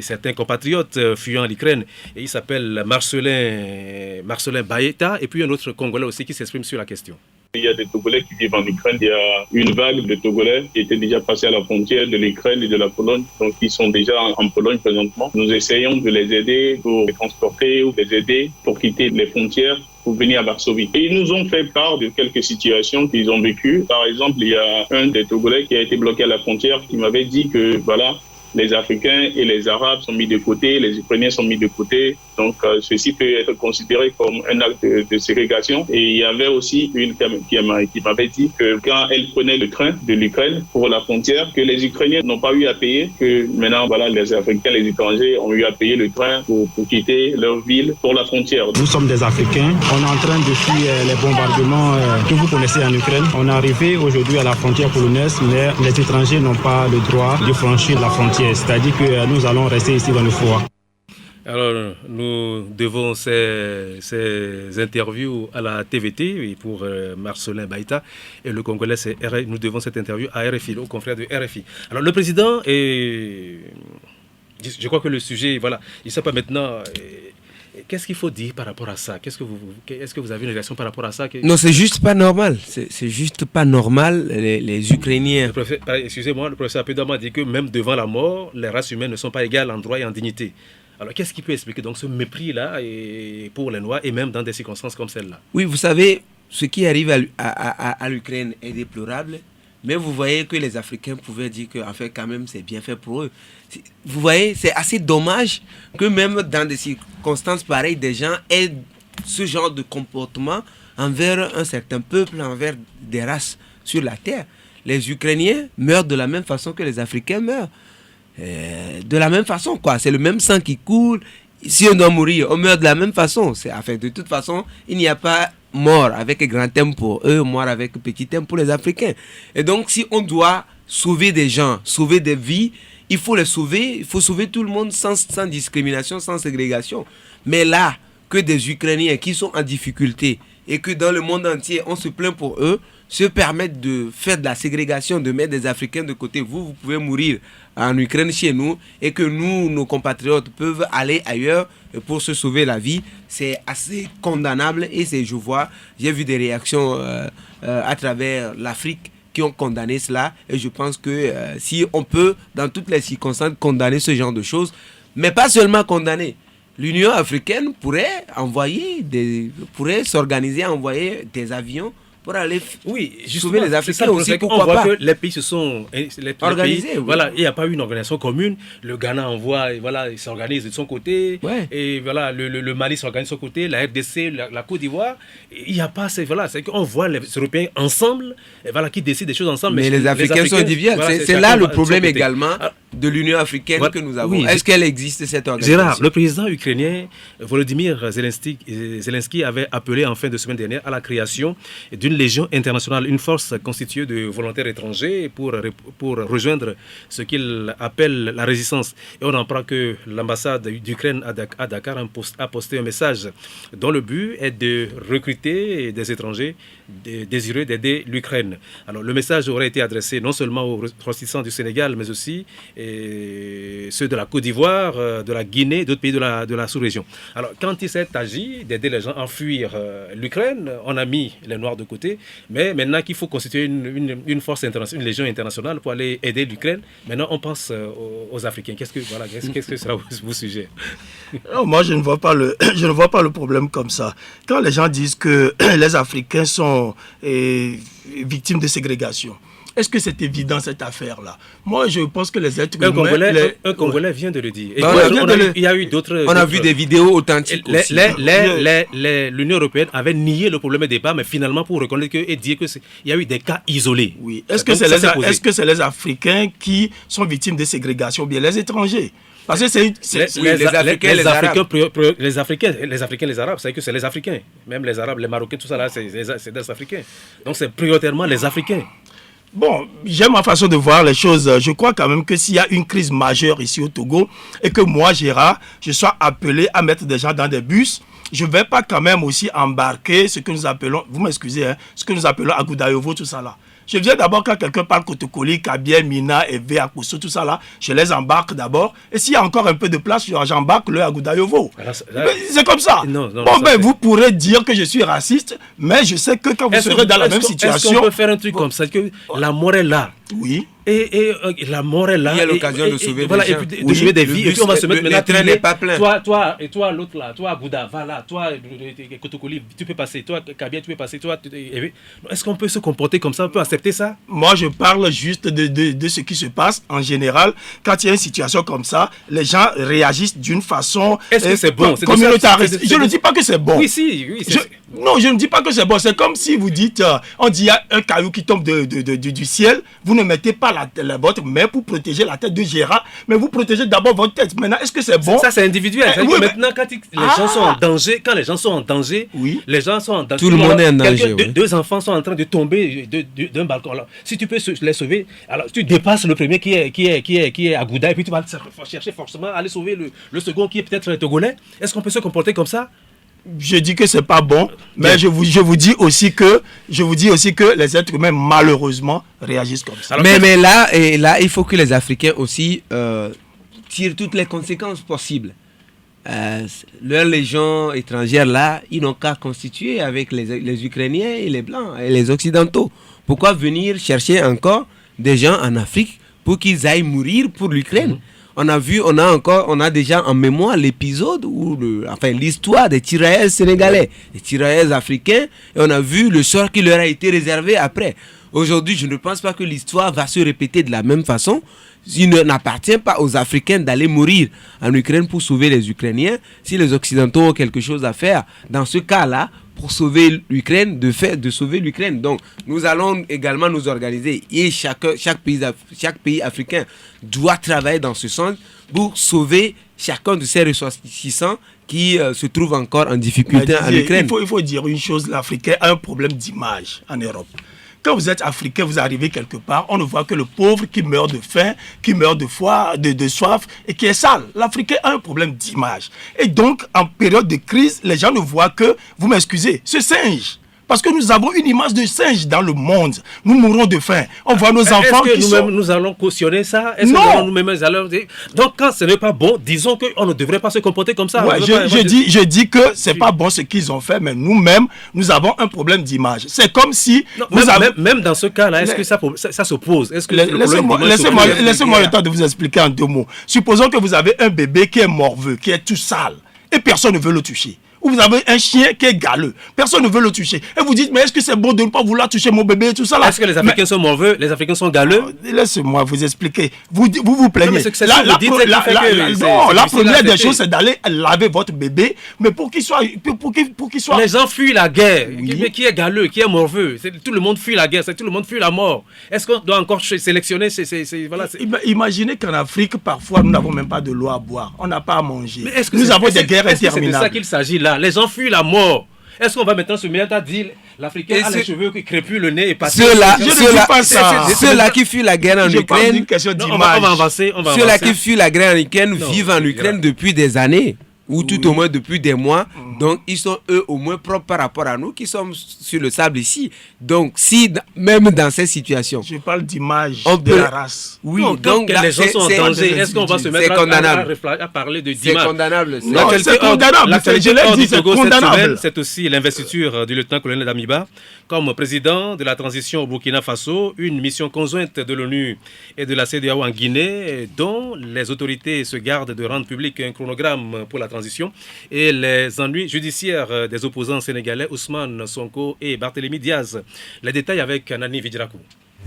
certains compatriotes fuyant l'Ukraine. Et il s'appelle Marcelin Baeta, et puis un autre Congolais aussi qui s'exprime sur la question. Il y a des Togolais qui vivent en Ukraine. Il y a une vague de Togolais qui étaient déjà passés à la frontière de l'Ukraine et de la Pologne. Donc, ils sont déjà en Pologne présentement. Nous essayons de les aider pour les transporter ou les aider pour quitter les frontières pour venir à Varsovie. Et ils nous ont fait part de quelques situations qu'ils ont vécues. Par exemple, il y a un des Togolais qui a été bloqué à la frontière qui m'avait dit que, voilà, les Africains et les Arabes sont mis de côté, les Ukrainiens sont mis de côté. Donc, ceci peut être considéré comme un acte de ségrégation. Et il y avait aussi une qui m'avait dit que quand elle prenait le train de l'Ukraine pour la frontière, que les Ukrainiens n'ont pas eu à payer, que maintenant, voilà, les Africains, les étrangers ont eu à payer le train pour quitter leur ville pour la frontière. Nous sommes des Africains. On est en train de fuir les bombardements que vous connaissez en Ukraine. On est arrivé aujourd'hui à la frontière polonaise, mais les étrangers n'ont pas le droit de franchir la frontière. C'est-à-dire que nous allons rester ici dans le froid. Alors, nous devons ces interviews à la TVT pour Marcelin Baeta et le Congolais, nous devons cette interview à RFI, au confrère de RFI. Alors, le président, je crois que le sujet, voilà, il ne sait pas maintenant... Qu'est-ce qu'il faut dire par rapport à ça? Est-ce que vous avez une réaction par rapport à ça? Non, c'est juste pas normal. C'est juste pas normal. Les Ukrainiens... Excusez-moi, le professeur Apedoama dit que même devant la mort, les races humaines ne sont pas égales en droit et en dignité. Alors, qu'est-ce qui peut expliquer donc ce mépris-là pour les Noirs et même dans des circonstances comme celle-là? Oui, vous savez, ce qui arrive à l'Ukraine est déplorable. Mais vous voyez que les Africains pouvaient dire que, en fait, quand même, c'est bien fait pour eux. Vous voyez, c'est assez dommage que même dans des circonstances pareilles, des gens aient ce genre de comportement envers un certain peuple, envers des races sur la terre. Les Ukrainiens meurent de la même façon que les Africains meurent. De la même façon, quoi. C'est le même sang qui coule. Si on doit mourir, on meurt de la même façon. De toute façon, il n'y a pas mort avec grand M pour eux, mort avec petit M pour les Africains. Et donc, si on doit sauver des gens, sauver des vies, il faut les sauver, il faut sauver tout le monde sans discrimination, sans ségrégation. Mais là, que des Ukrainiens qui sont en difficulté et que dans le monde entier, on se plaint pour eux, se permettent de faire de la ségrégation, de mettre des Africains de côté. Vous pouvez mourir en Ukraine chez nous et que nous, nos compatriotes, peuvent aller ailleurs pour se sauver la vie. C'est assez condamnable et j'ai vu des réactions à travers l'Afrique qui ont condamné cela. Et je pense que si on peut, dans toutes les circonstances, condamner ce genre de choses, mais pas seulement condamner. L'Union africaine pourrait s'organiser, envoyer des avions pour aller sauver les Africains aussi, pourquoi pas. On voit que les pays se sont organisés. Oui. Voilà, il n'y a pas eu une organisation commune. Le Ghana envoie, il s'organise de son côté. Ouais. Et voilà, le Mali s'organise de son côté, la RDC, la Côte d'Ivoire. Il n'y a pas, c'est qu'on voit les Européens ensemble, qui décident des choses ensemble. Mais les Africains sont individuels. Voilà, c'est là le problème également de l'Union africaine que nous avons. Est-ce qu'elle existe, cette organisation? Gérard, le président ukrainien Volodymyr Zelensky avait appelé en fin de semaine dernière à la création d'une légion internationale, une force constituée de volontaires étrangers pour rejoindre ce qu'il appelle la résistance. Et on apprend que l'ambassade d'Ukraine à Dakar a posté un message dont le but est de recruter des étrangers désireux d'aider l'Ukraine. Alors le message aurait été adressé non seulement aux ressortissants du Sénégal, mais aussi ceux de la Côte d'Ivoire, de la Guinée, d'autres pays de la sous-région. Alors quand il s'est agi d'aider les gens à fuir l'Ukraine, on a mis les Noirs de côté. Mais maintenant qu'il faut constituer une force internationale, une légion internationale pour aller aider l'Ukraine, maintenant on pense aux Africains. Qu'est-ce que sera vos sujets? Non, moi je ne vois pas le problème comme ça. Quand les gens disent que les Africains sont victimes de ségrégation, Est-ce que c'est évident cette affaire-là? Moi, je pense que les êtres un humains... Congolais vient de le dire. Et il y a eu d'autres... On a vu des vidéos authentiques aussi. L'Union européenne avait nié le problème des départ, mais finalement pour reconnaître et dire qu'il y a eu des cas isolés. Oui. Est-ce que c'est les Africains qui sont victimes de ségrégation ou bien les étrangers? Parce que les Africains, les Arabes, c'est que c'est les Africains. Même les Arabes, les Marocains, tout ça là, c'est des Africains. Donc c'est prioritairement les Africains. Bon, j'aime ma façon de voir les choses. Je crois quand même que s'il y a une crise majeure ici au Togo et que moi, Gérard, je sois appelé à mettre des gens dans des bus, je ne vais pas quand même aussi embarquer ce que nous appelons, vous m'excusez, hein, ce que nous appelons Agoudayovo, tout ça là. Je viens d'abord quand quelqu'un parle Kotokoli, Kabien, Mina, Eve, Akoso, tout ça là, je les embarque d'abord. Et s'il y a encore un peu de place, j'embarque le Agoudayovo. C'est comme ça. Vous pourrez dire que je suis raciste, mais je sais que quand vous serez dans la même situation... Est-ce qu'on peut faire un truc comme ça, que la mort est là? Oui. Et la mort est là. Il y a l'occasion de sauver des gens. De sauver des vies. Et puis on va se mettre maintenant. Le train n'est pas plein. Toi, l'autre là, toi, Gouda, va là. Toi, Kotokoli, tu peux passer. Toi, Kabia, tu peux passer. Toi, est-ce qu'on peut se comporter comme ça? On peut accepter ça? Moi, je parle juste de ce qui se passe en général. Quand il y a une situation comme ça, les gens réagissent d'une façon. Est-ce que c'est bon? Communautariste. Je ne dis pas que c'est bon. Oui, si. Non, je ne dis pas que c'est bon. C'est comme si vous dites, on dit il y a un caillou qui tombe du ciel. Vous ne mettez pas votre main pour protéger la tête de Gérard, mais vous protégez d'abord votre tête. Maintenant, est-ce que c'est bon? Ça, c'est individuel. Maintenant, quand les gens sont en danger, les gens sont en danger. Tout le monde est en danger. Deux enfants sont en train de tomber d'un balcon. Alors, si tu peux les sauver, alors tu dépasses le premier qui est à Gouda, et puis tu vas chercher forcément à aller sauver le second qui est peut-être togolais. Est-ce qu'on peut se comporter comme ça? Je dis que c'est pas bon, mais je vous dis aussi que les êtres humains malheureusement réagissent comme ça. Alors, mais là, il faut que les Africains aussi tirent toutes les conséquences possibles. Leurs légions étrangères là, ils n'ont qu'à constituer avec les Ukrainiens et les Blancs et les Occidentaux. Pourquoi venir chercher encore des gens en Afrique pour qu'ils aillent mourir pour l'Ukraine? On a déjà en mémoire l'épisode où l'histoire des tirailleurs sénégalais, des tirailleurs africains, et on a vu le sort qui leur a été réservé après. Aujourd'hui, je ne pense pas que l'histoire va se répéter de la même façon. Il n'appartient pas aux Africains d'aller mourir en Ukraine pour sauver les Ukrainiens. Si les Occidentaux ont quelque chose à faire, dans ce cas-là, pour sauver l'Ukraine, de sauver l'Ukraine. Donc, nous allons également nous organiser. Et chaque pays africain doit travailler dans ce sens pour sauver chacun de ses ressortissants qui se trouvent encore en difficulté en Ukraine. Il faut dire une chose, l'Africain a un problème d'image en Europe. Quand vous êtes africain, vous arrivez quelque part, on ne voit que le pauvre qui meurt de faim, qui meurt de soif et qui est sale. L'Africain a un problème d'image. Et donc, en période de crise, les gens ne voient que, vous m'excusez, ce singe. Parce que nous avons une image de singe dans le monde. Nous mourons de faim. On voit nos enfants qui sont... nous allons cautionner ça? Non. Donc, quand ce n'est pas bon, disons qu'on ne devrait pas se comporter comme ça. Ouais, je dis que ce n'est pas bon ce qu'ils ont fait, mais nous-mêmes, nous avons un problème d'image. C'est comme si... Même dans ce cas-là, est-ce que ça s'oppose? Laissez-moi le temps de vous expliquer en 2 mots. Supposons que vous avez un bébé qui est morveux, qui est tout sale, et personne ne veut le toucher. Ou vous avez un chien qui est galeux. Personne ne veut le toucher. Et vous dites, mais est-ce que c'est bon de ne pas vouloir toucher mon bébé et tout ça là? Est-ce que les Africains sont morveux? Les Africains sont galeux? Laissez-moi vous expliquer. Vous plaignez. La première des choses, c'est d'aller laver votre bébé, mais pour qu'il soit... Les gens fuient la guerre. Oui. Qui est galeux, qui est morveux? Tout le monde fuit la guerre, tout le monde fuit la mort. Est-ce qu'on doit encore sélectionner Imaginez qu'en Afrique, parfois, nous n'avons même pas de l'eau à boire. On n'a pas à manger. Nous avons des guerres interminables. C'est de ça qu'il s'agit là. Les gens fuient la mort. Est-ce qu'on va maintenant se mettre à dire l'Africain a les cheveux qui crépus, le nez et pas Ceux-là qui fuient la guerre en Ukraine, on va avancer. Ceux-là qui fuient la guerre en Ukraine vivent en Ukraine depuis des années. Ou tout au moins depuis des mois. Donc, ils sont eux au moins propres par rapport à nous qui sommes sur le sable ici. Donc, si même dans ces situations... Je parle d'image de la race. Oui, donc les gens sont en danger. Est-ce qu'on va se mettre à parler de d'image? C'est condamnable. Non, c'est condamnable. Je l'ai dit, c'est condamnable. C'est aussi l'investiture du lieutenant-colonel Damiba comme président de la transition au Burkina Faso, une mission conjointe de l'ONU et de la CEDEAO en Guinée, dont les autorités se gardent de rendre public un chronogramme pour la transition et les ennuis judiciaires des opposants sénégalais Ousmane Sonko et Barthélémy Diaz. Les détails avec Nani Vidjirakou.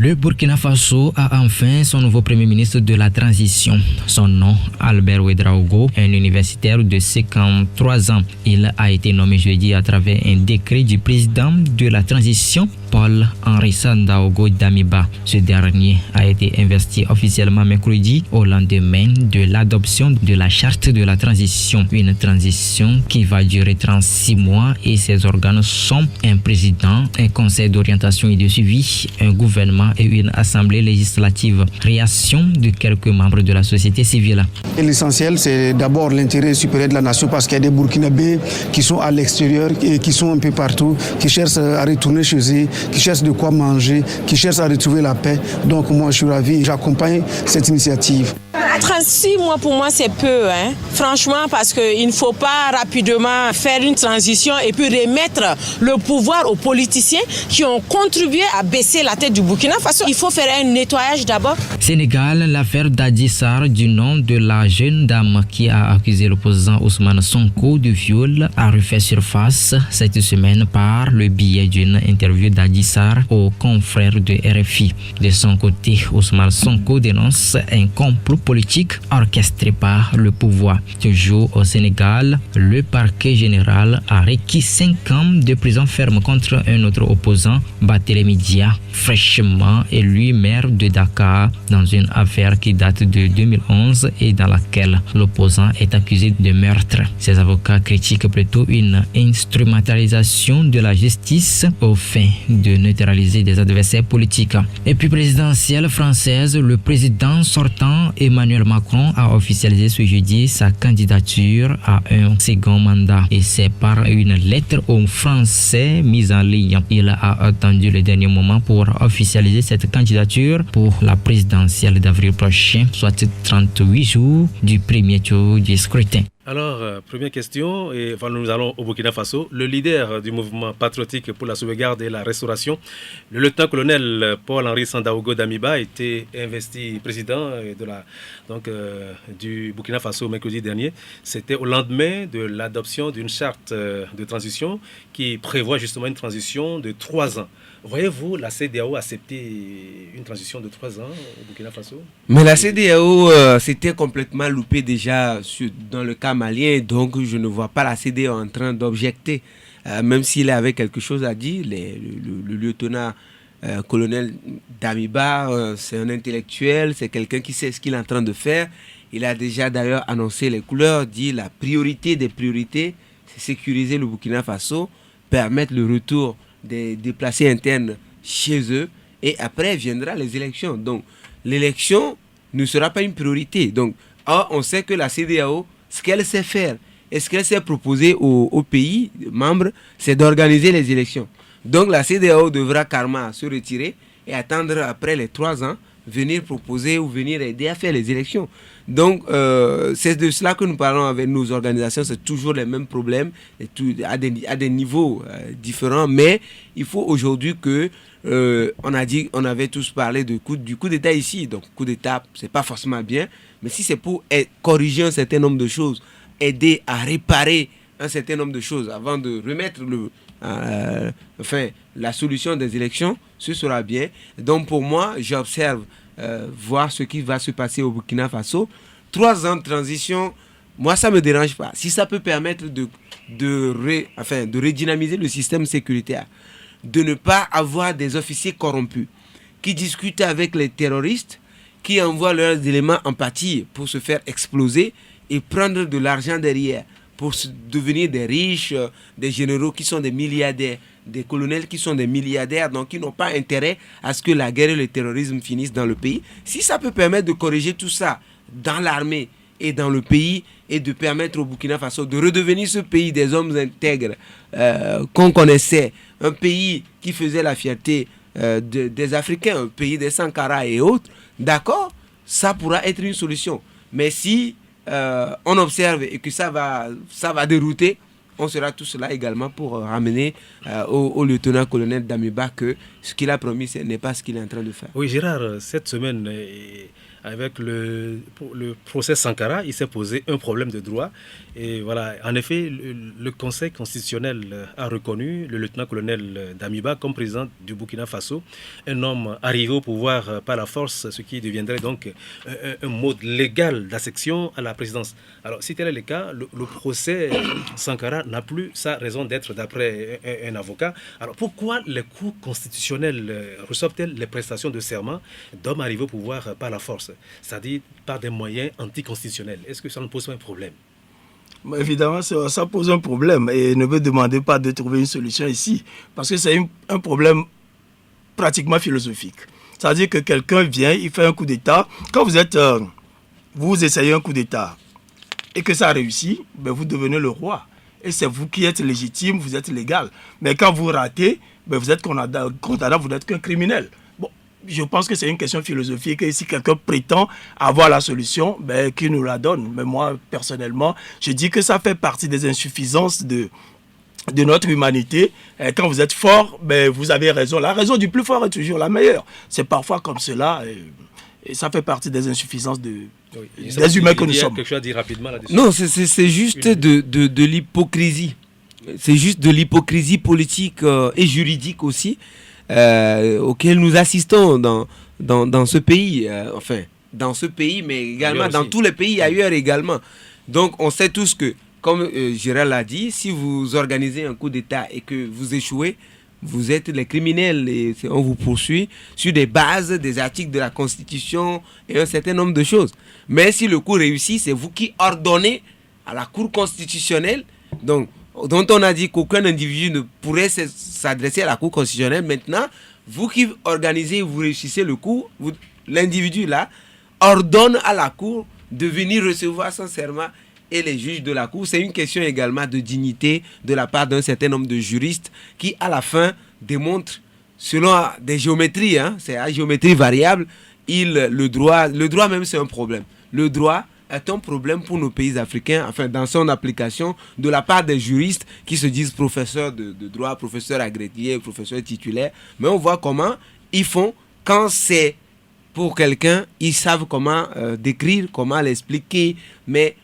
Le Burkina Faso a enfin son nouveau premier ministre de la transition. Son nom, Albert Ouedraogo, un universitaire de 53 ans. Il a été nommé jeudi à travers un décret du président de la transition, Paul-Henri Sandaogo Damiba. Ce dernier a été investi officiellement mercredi au lendemain de l'adoption de la charte de la transition. Une transition qui va durer 36 mois et ses organes sont un président, un conseil d'orientation et de suivi, un gouvernement et une assemblée législative. Réaction de quelques membres de la société civile. Et l'essentiel, c'est d'abord l'intérêt supérieur de la nation parce qu'il y a des Burkinabés qui sont à l'extérieur et qui sont un peu partout, qui cherchent à retourner chez eux, qui cherchent de quoi manger, qui cherchent à retrouver la paix. Donc moi, je suis ravi et j'accompagne cette initiative. 36 mois pour moi c'est peu, franchement, parce qu'il ne faut pas rapidement faire une transition et puis remettre le pouvoir aux politiciens qui ont contribué à baisser la tête du Burkina Faso. Il faut faire un nettoyage d'abord. Sénégal, l'affaire d'Adji Sarr, du nom de la jeune dame qui a accusé l'opposant Ousmane Sonko de viol, a refait surface cette semaine par le biais d'une interview d'Adji Sarr aux confrères de RFI. De son côté, Ousmane Sonko dénonce un complot politique orchestré par le pouvoir. Toujours au Sénégal, le parquet général a requis 5 ans de prison ferme contre un autre opposant, Barthélémy Dias, fraîchement élu maire de Dakar, dans une affaire qui date de 2011 et dans laquelle l'opposant est accusé de meurtre. Ses avocats critiquent plutôt une instrumentalisation de la justice au fin de neutraliser des adversaires politiques. Et puis présidentielle française, le président sortant Emmanuel Macron a officialisé ce jeudi sa candidature à un second mandat et c'est par une lettre aux Français mise en ligne. Il a attendu le dernier moment pour officialiser cette candidature pour la présidentielle d'avril prochain, soit 38 jours du premier tour du scrutin. Alors, première question, et nous allons au Burkina Faso. Le leader du mouvement patriotique pour la sauvegarde et la restauration, le lieutenant-colonel Paul-Henri Sandaogo Damiba, a été investi président du Burkina Faso mercredi dernier. C'était au lendemain de l'adoption d'une charte de transition qui prévoit justement une transition de 3 ans. Voyez-vous la CEDEAO accepter une transition de 3 ans au Burkina Faso? Mais la CEDEAO s'était complètement loupée déjà dans le cas malien, donc je ne vois pas la CEDEAO en train d'objecter. Même s'il avait quelque chose à dire, le lieutenant-colonel Damiba, c'est un intellectuel, c'est quelqu'un qui sait ce qu'il est en train de faire. Il a déjà d'ailleurs annoncé les couleurs, dit la priorité des priorités, c'est sécuriser le Burkina Faso, permettre le retour des déplacés internes chez eux et après viendra les élections. Donc l'élection ne sera pas une priorité. Donc on sait que la CEDEAO, ce qu'elle sait faire et ce qu'elle s'est proposé aux pays membres, c'est d'organiser les élections. Donc la CEDEAO devra carrément se retirer et attendre après les 3 ans, venir proposer ou venir aider à faire les élections. Donc, c'est de cela que nous parlons avec nos organisations. C'est toujours les mêmes problèmes à des niveaux différents. Mais il faut aujourd'hui que, on avait tous parlé du coup d'État ici. Donc, coup d'État, c'est pas forcément bien. Mais si c'est pour corriger un certain nombre de choses, aider à réparer un certain nombre de choses avant de remettre la solution des élections, ce sera bien. Donc pour moi, j'observe voir ce qui va se passer au Burkina Faso. 3 ans de transition, moi ça ne me dérange pas. Si ça peut permettre de redynamiser le système sécuritaire, de ne pas avoir des officiers corrompus qui discutent avec les terroristes, qui envoient leurs éléments en partie pour se faire exploser et prendre de l'argent derrière, pour devenir des riches, des généraux qui sont des milliardaires, des colonels qui sont des milliardaires, donc qui n'ont pas intérêt à ce que la guerre et le terrorisme finissent dans le pays. Si ça peut permettre de corriger tout ça dans l'armée et dans le pays et de permettre au Burkina Faso de redevenir ce pays des hommes intègres qu'on connaissait, un pays qui faisait la fierté des Africains, un pays des Sankara et autres, d'accord, ça pourra être une solution. Mais si on observe et que ça va dérouter, on sera tous là également pour ramener au lieutenant-colonel Damiba que ce qu'il a promis, ce n'est pas ce qu'il est en train de faire. Oui, Gérard, cette semaine, avec le procès Sankara, il s'est posé un problème de droit. Et voilà, en effet, le Conseil constitutionnel a reconnu le lieutenant-colonel Damiba comme président du Burkina Faso, un homme arrivé au pouvoir par la force, ce qui deviendrait donc un mode légal d'accession à la présidence. Alors, si tel est le cas, le procès Sankara n'a plus sa raison d'être d'après un avocat. Alors, pourquoi les cours constitutionnels reçoivent-elles les prestations de serment d'hommes arrivés au pouvoir par la force, c'est-à-dire par des moyens anticonstitutionnels? Est-ce que ça ne pose pas un problème? Évidemment, ça pose un problème et ne me demandez pas de trouver une solution ici, parce que c'est un problème pratiquement philosophique. C'est-à-dire que quelqu'un vient, il fait un coup d'État. Quand vous essayez un coup d'État et que ça réussit, ben vous devenez le roi. Et c'est vous qui êtes légitime, vous êtes légal. Mais quand vous ratez, ben vous êtes condamnable, vous n'êtes qu'un criminel. Je pense que c'est une question philosophique et si quelqu'un prétend avoir la solution, ben, qu'il nous la donne. Mais moi, personnellement, je dis que ça fait partie des insuffisances de notre humanité. Et quand vous êtes fort, ben, vous avez raison. La raison du plus fort est toujours la meilleure. C'est parfois comme cela et ça fait partie des insuffisances des humains que nous sommes. Quelque chose à dire rapidement là-dessus. Non, c'est juste de l'hypocrisie. C'est juste de l'hypocrisie politique et juridique aussi. Auquel nous assistons dans ce pays, dans ce pays, mais également dans tous les pays ailleurs également. Donc on sait tous que, comme Gérald l'a dit, si vous organisez un coup d'État et que vous échouez, vous êtes les criminels et on vous poursuit sur des bases, des articles de la Constitution et un certain nombre de choses. Mais si le coup réussit, c'est vous qui ordonnez à la Cour constitutionnelle, dont on a dit qu'aucun individu ne pourrait s'adresser à la Cour constitutionnelle. Maintenant, vous qui organisez, vous réussissez le coup, l'individu là ordonne à la Cour de venir recevoir son serment et les juges de la Cour. C'est une question également de dignité de la part d'un certain nombre de juristes qui, à la fin, démontrent, selon des géométries, c'est à géométrie variable, le droit même c'est un problème. Le droit est un problème pour nos pays africains, dans son application, de la part des juristes qui se disent professeurs de droit, professeurs agrégés, professeurs titulaires. Mais on voit comment ils font, quand c'est pour quelqu'un, ils savent comment décrire, comment l'expliquer, mais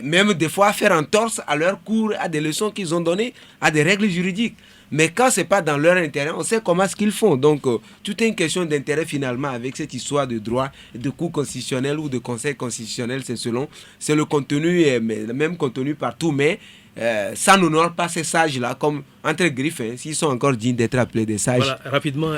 même des fois faire entorse à leurs cours, à des leçons qu'ils ont données, à des règles juridiques. Mais quand ce n'est pas dans leur intérêt, on sait comment ce qu'ils font. Donc, tout est une question d'intérêt finalement avec cette histoire de droit, de cours constitutionnel ou de conseil constitutionnel, c'est le contenu, le même contenu partout, mais ça n'honore pas ces sages-là, comme entre griffes, s'ils sont encore dignes d'être appelés des sages. Voilà, rapidement,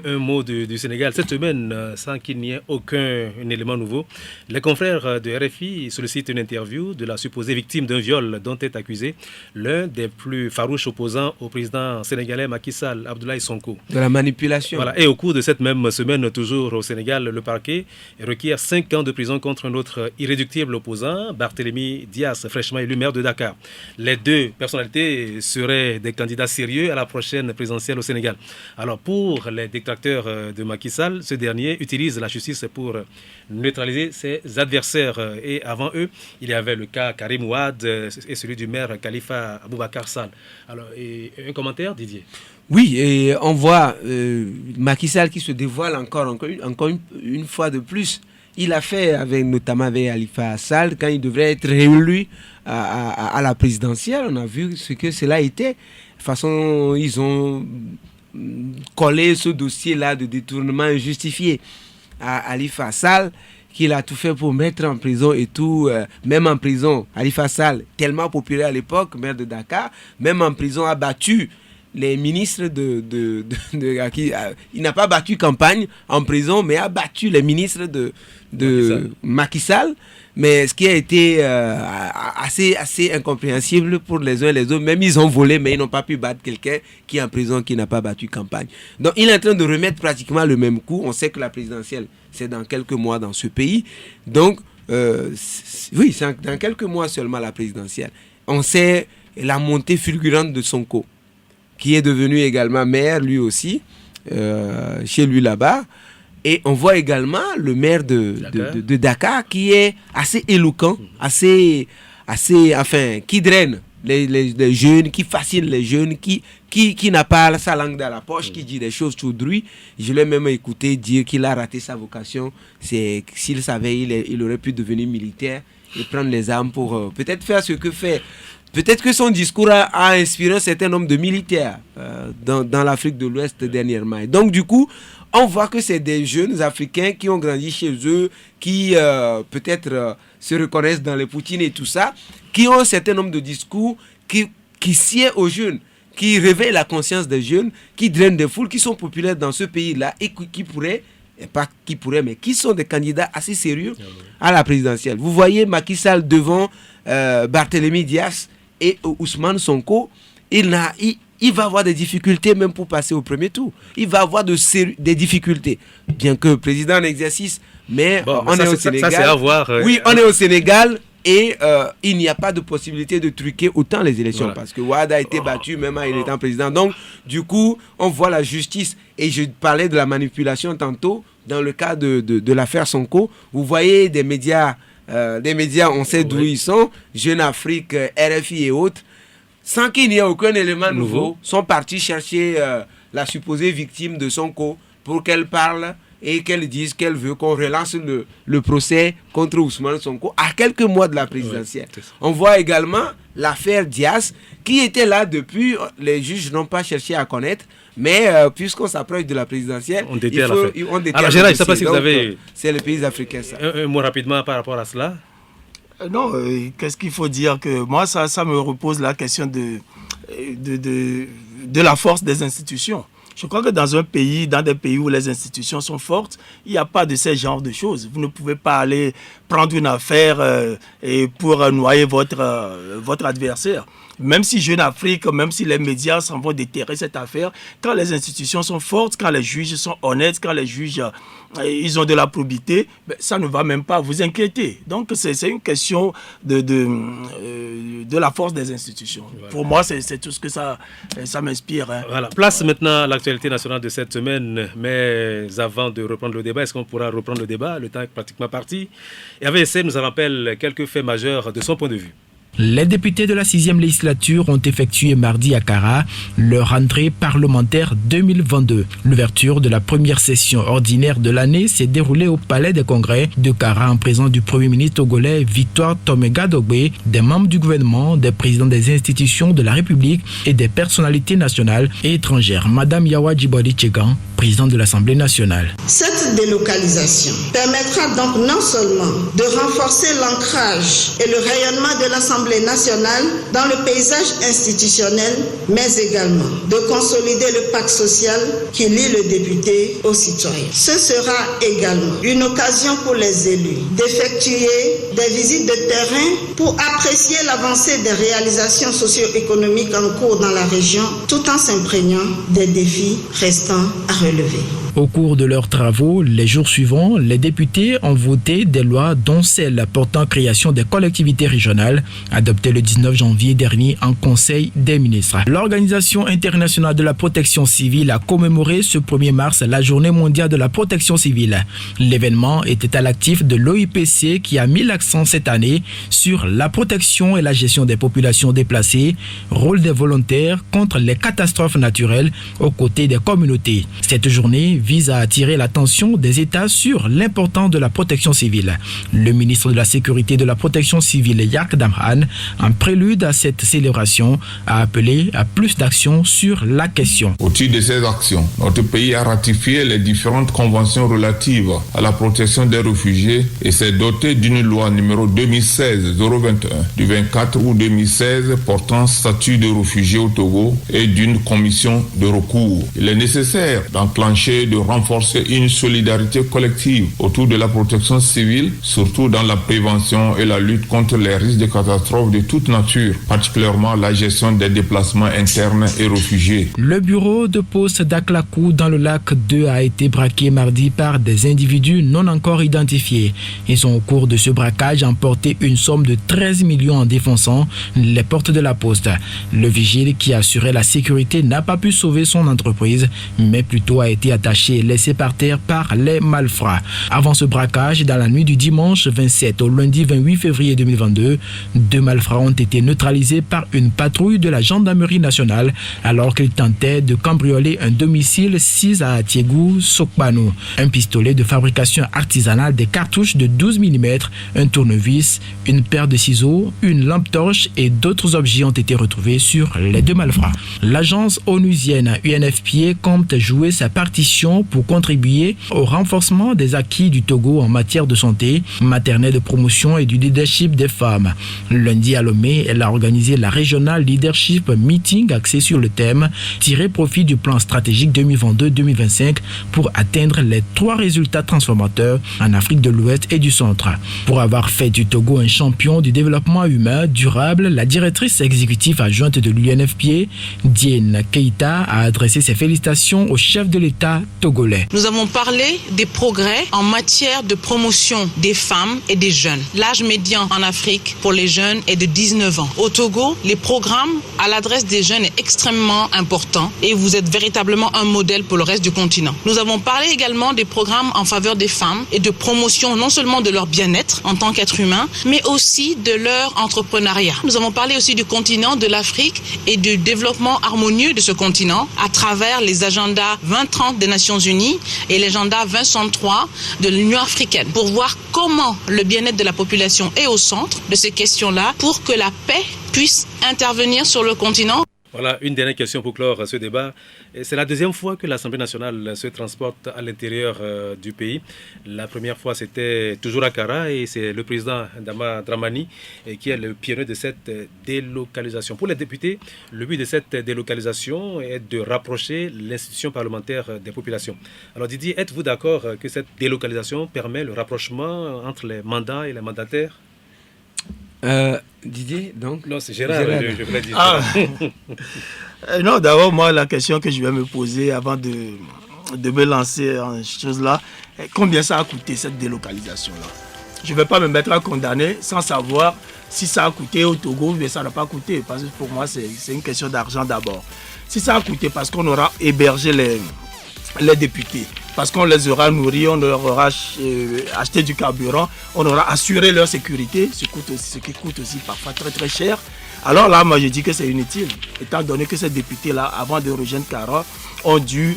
un mot du Sénégal. Cette semaine, sans qu'il n'y ait aucun élément nouveau, les confrères de RFI sollicitent une interview de la supposée victime d'un viol dont est accusé l'un des plus farouches opposants au président sénégalais Macky Sall, Abdoulaye Sonko. De la manipulation. Voilà. Et au cours de cette même semaine, toujours au Sénégal, le parquet requiert 5 ans de prison contre un autre irréductible opposant, Barthélémy Dias, fraîchement élu maire de Dakar. Les deux personnalités seraient des candidats sérieux à la prochaine présidentielle au Sénégal. Alors pour les détracteurs de Macky Sall, ce dernier utilise la justice pour neutraliser ses adversaires. Et avant eux, il y avait le cas Karim Ouad et celui du maire Khalifa Aboubacar Sall. Alors, un commentaire, Didier? Oui, et on voit Macky Sall qui se dévoile encore une fois de plus. Il a fait notamment avec Khalifa Sall quand il devrait être réélu à la présidentielle. On a vu ce que cela a été. De toute façon, ils ont collé ce dossier-là de détournement injustifié à Khalifa Sall, qu'il a tout fait pour mettre en prison et tout. Même en prison, Khalifa Sall, tellement populaire à l'époque, maire de Dakar, même en prison a battu les ministres il n'a pas battu campagne en prison, mais a battu les ministres de Macky Sall. Mais ce qui a été assez incompréhensible pour les uns et les autres, même ils ont volé, mais ils n'ont pas pu battre quelqu'un qui est en prison, qui n'a pas battu campagne. Donc il est en train de remettre pratiquement le même coup. On sait que la présidentielle, c'est dans quelques mois dans ce pays. Donc, oui, c'est dans quelques mois seulement la présidentielle. On sait la montée fulgurante de Sonko, qui est devenu également maire, lui aussi, chez lui là-bas. Et on voit également le maire de Dakar qui est assez éloquent, qui draine les jeunes, qui fascine les jeunes, qui n'a pas sa langue dans la poche, qui dit des choses tout droit. Je l'ai même écouté dire qu'il a raté sa vocation. C'est s'il savait, il aurait pu devenir militaire et prendre les armes pour peut-être faire ce que fait. Peut-être que son discours a inspiré un certain nombre de militaires dans l'Afrique de l'Ouest dernièrement. Et donc du coup, on voit que c'est des jeunes Africains qui ont grandi chez eux, qui peut-être se reconnaissent dans les Poutines et tout ça, qui ont un certain nombre de discours qui sied aux jeunes, qui réveillent la conscience des jeunes, qui drainent des foules, qui sont populaires dans ce pays-là et qui sont des candidats assez sérieux à la présidentielle. Vous voyez Macky Sall devant Barthélémy Dias et Ousmane Sonko, il va avoir des difficultés même pour passer au premier tour. Il va avoir des difficultés, bien que président en exercice, mais on est au Sénégal. Ça, c'est à voir. Oui, on est au Sénégal et il n'y a pas de possibilité de truquer autant les élections parce que Wade a été battu même en étant président. Donc, du coup, on voit la justice. Et je parlais de la manipulation tantôt dans le cas de l'affaire Sonko. Vous voyez des médias, on sait d'où ils sont, Jeune Afrique, RFI et autres, sans qu'il n'y ait aucun élément nouveau, sont partis chercher la supposée victime de Sonko pour qu'elle parle et qu'elle dise qu'elle veut qu'on relance le procès contre Ousmane Sonko à quelques mois de la présidentielle. On voit également l'affaire Dias qui était là depuis, les juges n'ont pas cherché à connaître, mais puisqu'on s'approche de la présidentielle, on déterre l'affaire. Alors Gérard, je ne sais pas si vous avez... C'est les pays africains ça. Un mot rapidement par rapport à cela. Non, qu'est-ce qu'il faut dire que moi, ça me repose la question de la force des institutions. Je crois que dans des pays où les institutions sont fortes, il n'y a pas de ce genre de choses. Vous ne pouvez pas aller prendre une affaire et pour noyer votre adversaire. Même si Jeune Afrique, même si les médias s'en vont déterrer cette affaire, quand les institutions sont fortes, quand les juges sont honnêtes, quand les juges ils ont de la probité, ça ne va même pas vous inquiéter. Donc c'est une question de la force des institutions. Voilà. Pour moi, c'est tout ce que ça m'inspire. Hein. Voilà. Place maintenant à l'actualité nationale de cette semaine. Mais avant de reprendre le débat, est-ce qu'on pourra reprendre le débat? Le temps est pratiquement parti. Et avec essai, nous en rappelle quelques faits majeurs de son point de vue. Les députés de la 6e législature ont effectué mardi à Kara leur rentrée parlementaire 2022. L'ouverture de la première session ordinaire de l'année s'est déroulée au Palais des Congrès de Kara en présence du Premier ministre togolais Victoire Tomega-Dogbe, des membres du gouvernement, des présidents des institutions de la République et des personnalités nationales et étrangères. Madame Yawa Djibodi Tchegan, présidente de l'Assemblée nationale. Cette délocalisation permettra donc non seulement de renforcer l'ancrage et le rayonnement de l'Assemblée nationale dans le paysage institutionnel, mais également de consolider le pacte social qui lie le député aux citoyens. Ce sera également une occasion pour les élus d'effectuer des visites de terrain pour apprécier l'avancée des réalisations socio-économiques en cours dans la région, tout en s'imprégnant des défis restants à relever. Au cours de leurs travaux, les jours suivants, les députés ont voté des lois dont celle portant création des collectivités régionales, adoptée le 19 janvier dernier en Conseil des ministres. L'Organisation internationale de la protection civile a commémoré ce 1er mars la Journée mondiale de la protection civile. L'événement était à l'actif de l'OIPC qui a mis l'accent cette année sur la protection et la gestion des populations déplacées, rôle des volontaires contre les catastrophes naturelles aux côtés des communautés. Cette journée vise à attirer l'attention des États sur l'importance de la protection civile. Le ministre de la Sécurité et de la Protection civile, Yak Damhan, en prélude à cette célébration, a appelé à plus d'actions sur la question. Au titre de ces actions, notre pays a ratifié les différentes conventions relatives à la protection des réfugiés et s'est doté d'une loi numéro 2016-021 du 24 août 2016 portant statut de réfugié au Togo et d'une commission de recours. Il est nécessaire d'enclencher, de renforcer une solidarité collective autour de la protection civile, surtout dans la prévention et la lutte contre les risques de catastrophes de toute nature, particulièrement la gestion des déplacements internes et réfugiés. Le bureau de poste d'Aklakou dans le lac 2 a été braqué mardi par des individus non encore identifiés. Ils ont au cours de ce braquage emporté une somme de 13 millions en défonçant les portes de la poste. Le vigile qui assurait la sécurité n'a pas pu sauver son entreprise, mais plutôt a été attaché cachés laissés par terre par les malfrats. Avant ce braquage, dans la nuit du dimanche 27 au lundi 28 février 2022, 2 malfrats ont été neutralisés par une patrouille de la gendarmerie nationale alors qu'ils tentaient de cambrioler un domicile 6 à Tiégou, Sokbano. Un pistolet de fabrication artisanale, des cartouches de 12 mm, un tournevis, une paire de ciseaux, une lampe torche et d'autres objets ont été retrouvés sur les 2 malfrats. L'agence onusienne UNFPA compte jouer sa partition pour contribuer au renforcement des acquis du Togo en matière de santé, maternelle, de promotion et du leadership des femmes. Lundi à Lomé, elle a organisé la Regional Leadership Meeting axée sur le thème « Tirer profit du plan stratégique 2022-2025 pour atteindre les 3 résultats transformateurs en Afrique de l'Ouest et du Centre ». Pour avoir fait du Togo un champion du développement humain durable, la directrice exécutive adjointe de l'UNFPA, Diène Keïta, a adressé ses félicitations au chef de l'État togolais. Nous avons parlé des progrès en matière de promotion des femmes et des jeunes. L'âge médian en Afrique pour les jeunes est de 19 ans. Au Togo, les programmes à l'adresse des jeunes est extrêmement important et vous êtes véritablement un modèle pour le reste du continent. Nous avons parlé également des programmes en faveur des femmes et de promotion non seulement de leur bien-être en tant qu'être humain, mais aussi de leur entrepreneuriat. Nous avons parlé aussi du continent de l'Afrique et du développement harmonieux de ce continent à travers les agendas 2030 des Nations Unies et l'agenda 2063 de l'Union africaine pour voir comment le bien-être de la population est au centre de ces questions-là pour que la paix puisse intervenir sur le continent. Voilà, une dernière question pour clore ce débat. C'est la deuxième fois que l'Assemblée nationale se transporte à l'intérieur du pays. La première fois, c'était toujours à Kara et c'est le président Dama Dramani qui est le pionnier de cette délocalisation. Pour les députés, le but de cette délocalisation est de rapprocher l'institution parlementaire des populations. Alors Didier, êtes-vous d'accord que cette délocalisation permet le rapprochement entre les mandats et les mandataires ? Didier, donc. Non, c'est Gérard. Je voulais dire. Non, d'abord, moi, la question que je vais me poser avant de me lancer en chose là, combien ça a coûté cette délocalisation-là? Je ne vais pas me mettre à condamner sans savoir si ça a coûté au Togo, mais ça n'a pas coûté. Parce que pour moi, c'est une question d'argent d'abord. Si ça a coûté parce qu'on aura hébergé les députés, parce qu'on les aura nourris, on leur aura acheté du carburant, on aura assuré leur sécurité, ce qui coûte aussi parfois très très cher. Alors là, moi je dis que c'est inutile, étant donné que ces députés-là, avant de rejoindre Kara, ont dû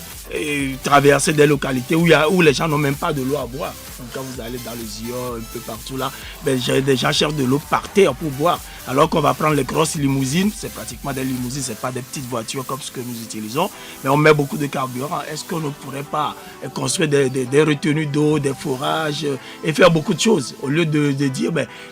traverser des localités où les gens n'ont même pas de l'eau à boire. Donc, quand vous allez dans les Zion, un peu partout là, des gens cherchent de l'eau par terre pour boire. Alors qu'on va prendre les grosses limousines, c'est pratiquement des limousines, c'est pas des petites voitures comme ce que nous utilisons, mais on met beaucoup de carburant. Est-ce qu'on ne pourrait pas construire des retenues d'eau, des forages et faire beaucoup de choses au lieu de dire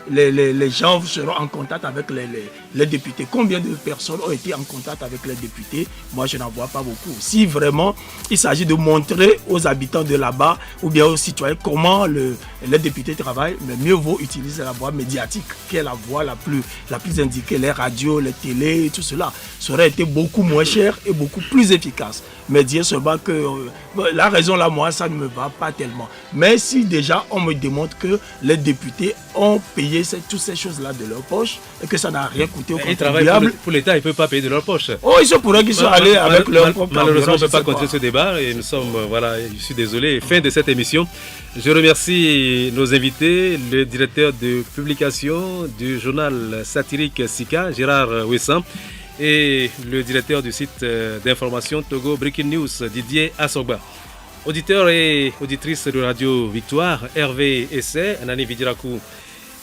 les gens seront en contact avec les députés. Combien de personnes ont été en contact avec les députés? Moi, je n'en vois pas beaucoup. Si vraiment il s'agit de montrer aux habitants de là-bas ou bien aux citoyens comment les députés travaillent, mais mieux vaut utiliser la voie médiatique, qui est la voie la plus indiquée, les radios, les télés, tout cela. Ça aurait été beaucoup moins cher et beaucoup plus efficace. Mais dire seulement que la raison là, moi, ça ne me va pas tellement. Mais si déjà on me démontre que les députés ont payé toutes ces choses-là de leur poche et que ça n'a rien coûté aux contribuables. Pour l'État, ils ne peuvent pas payer de leur poche. Oh, il se pourrait qu'ils soient allés avec leur propre. Malheureusement, on ne peut pas continuer ce débat et nous sommes, je suis désolé, fin de cette émission. Je remercie nos invités, le directeur de publication du journal satirique Sika, Gérard Wessan, et le directeur du site d'information Togo Breaking News, Didier Assogba. Auditeurs et auditrices de Radio Victoire, Hervé Essay, Anani Vidirakou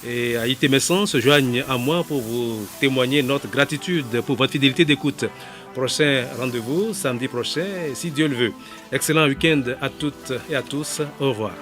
et Haïté Messon se joignent à moi pour vous témoigner notre gratitude pour votre fidélité d'écoute. Prochain rendez-vous samedi prochain, si Dieu le veut. Excellent week-end à toutes et à tous. Au revoir.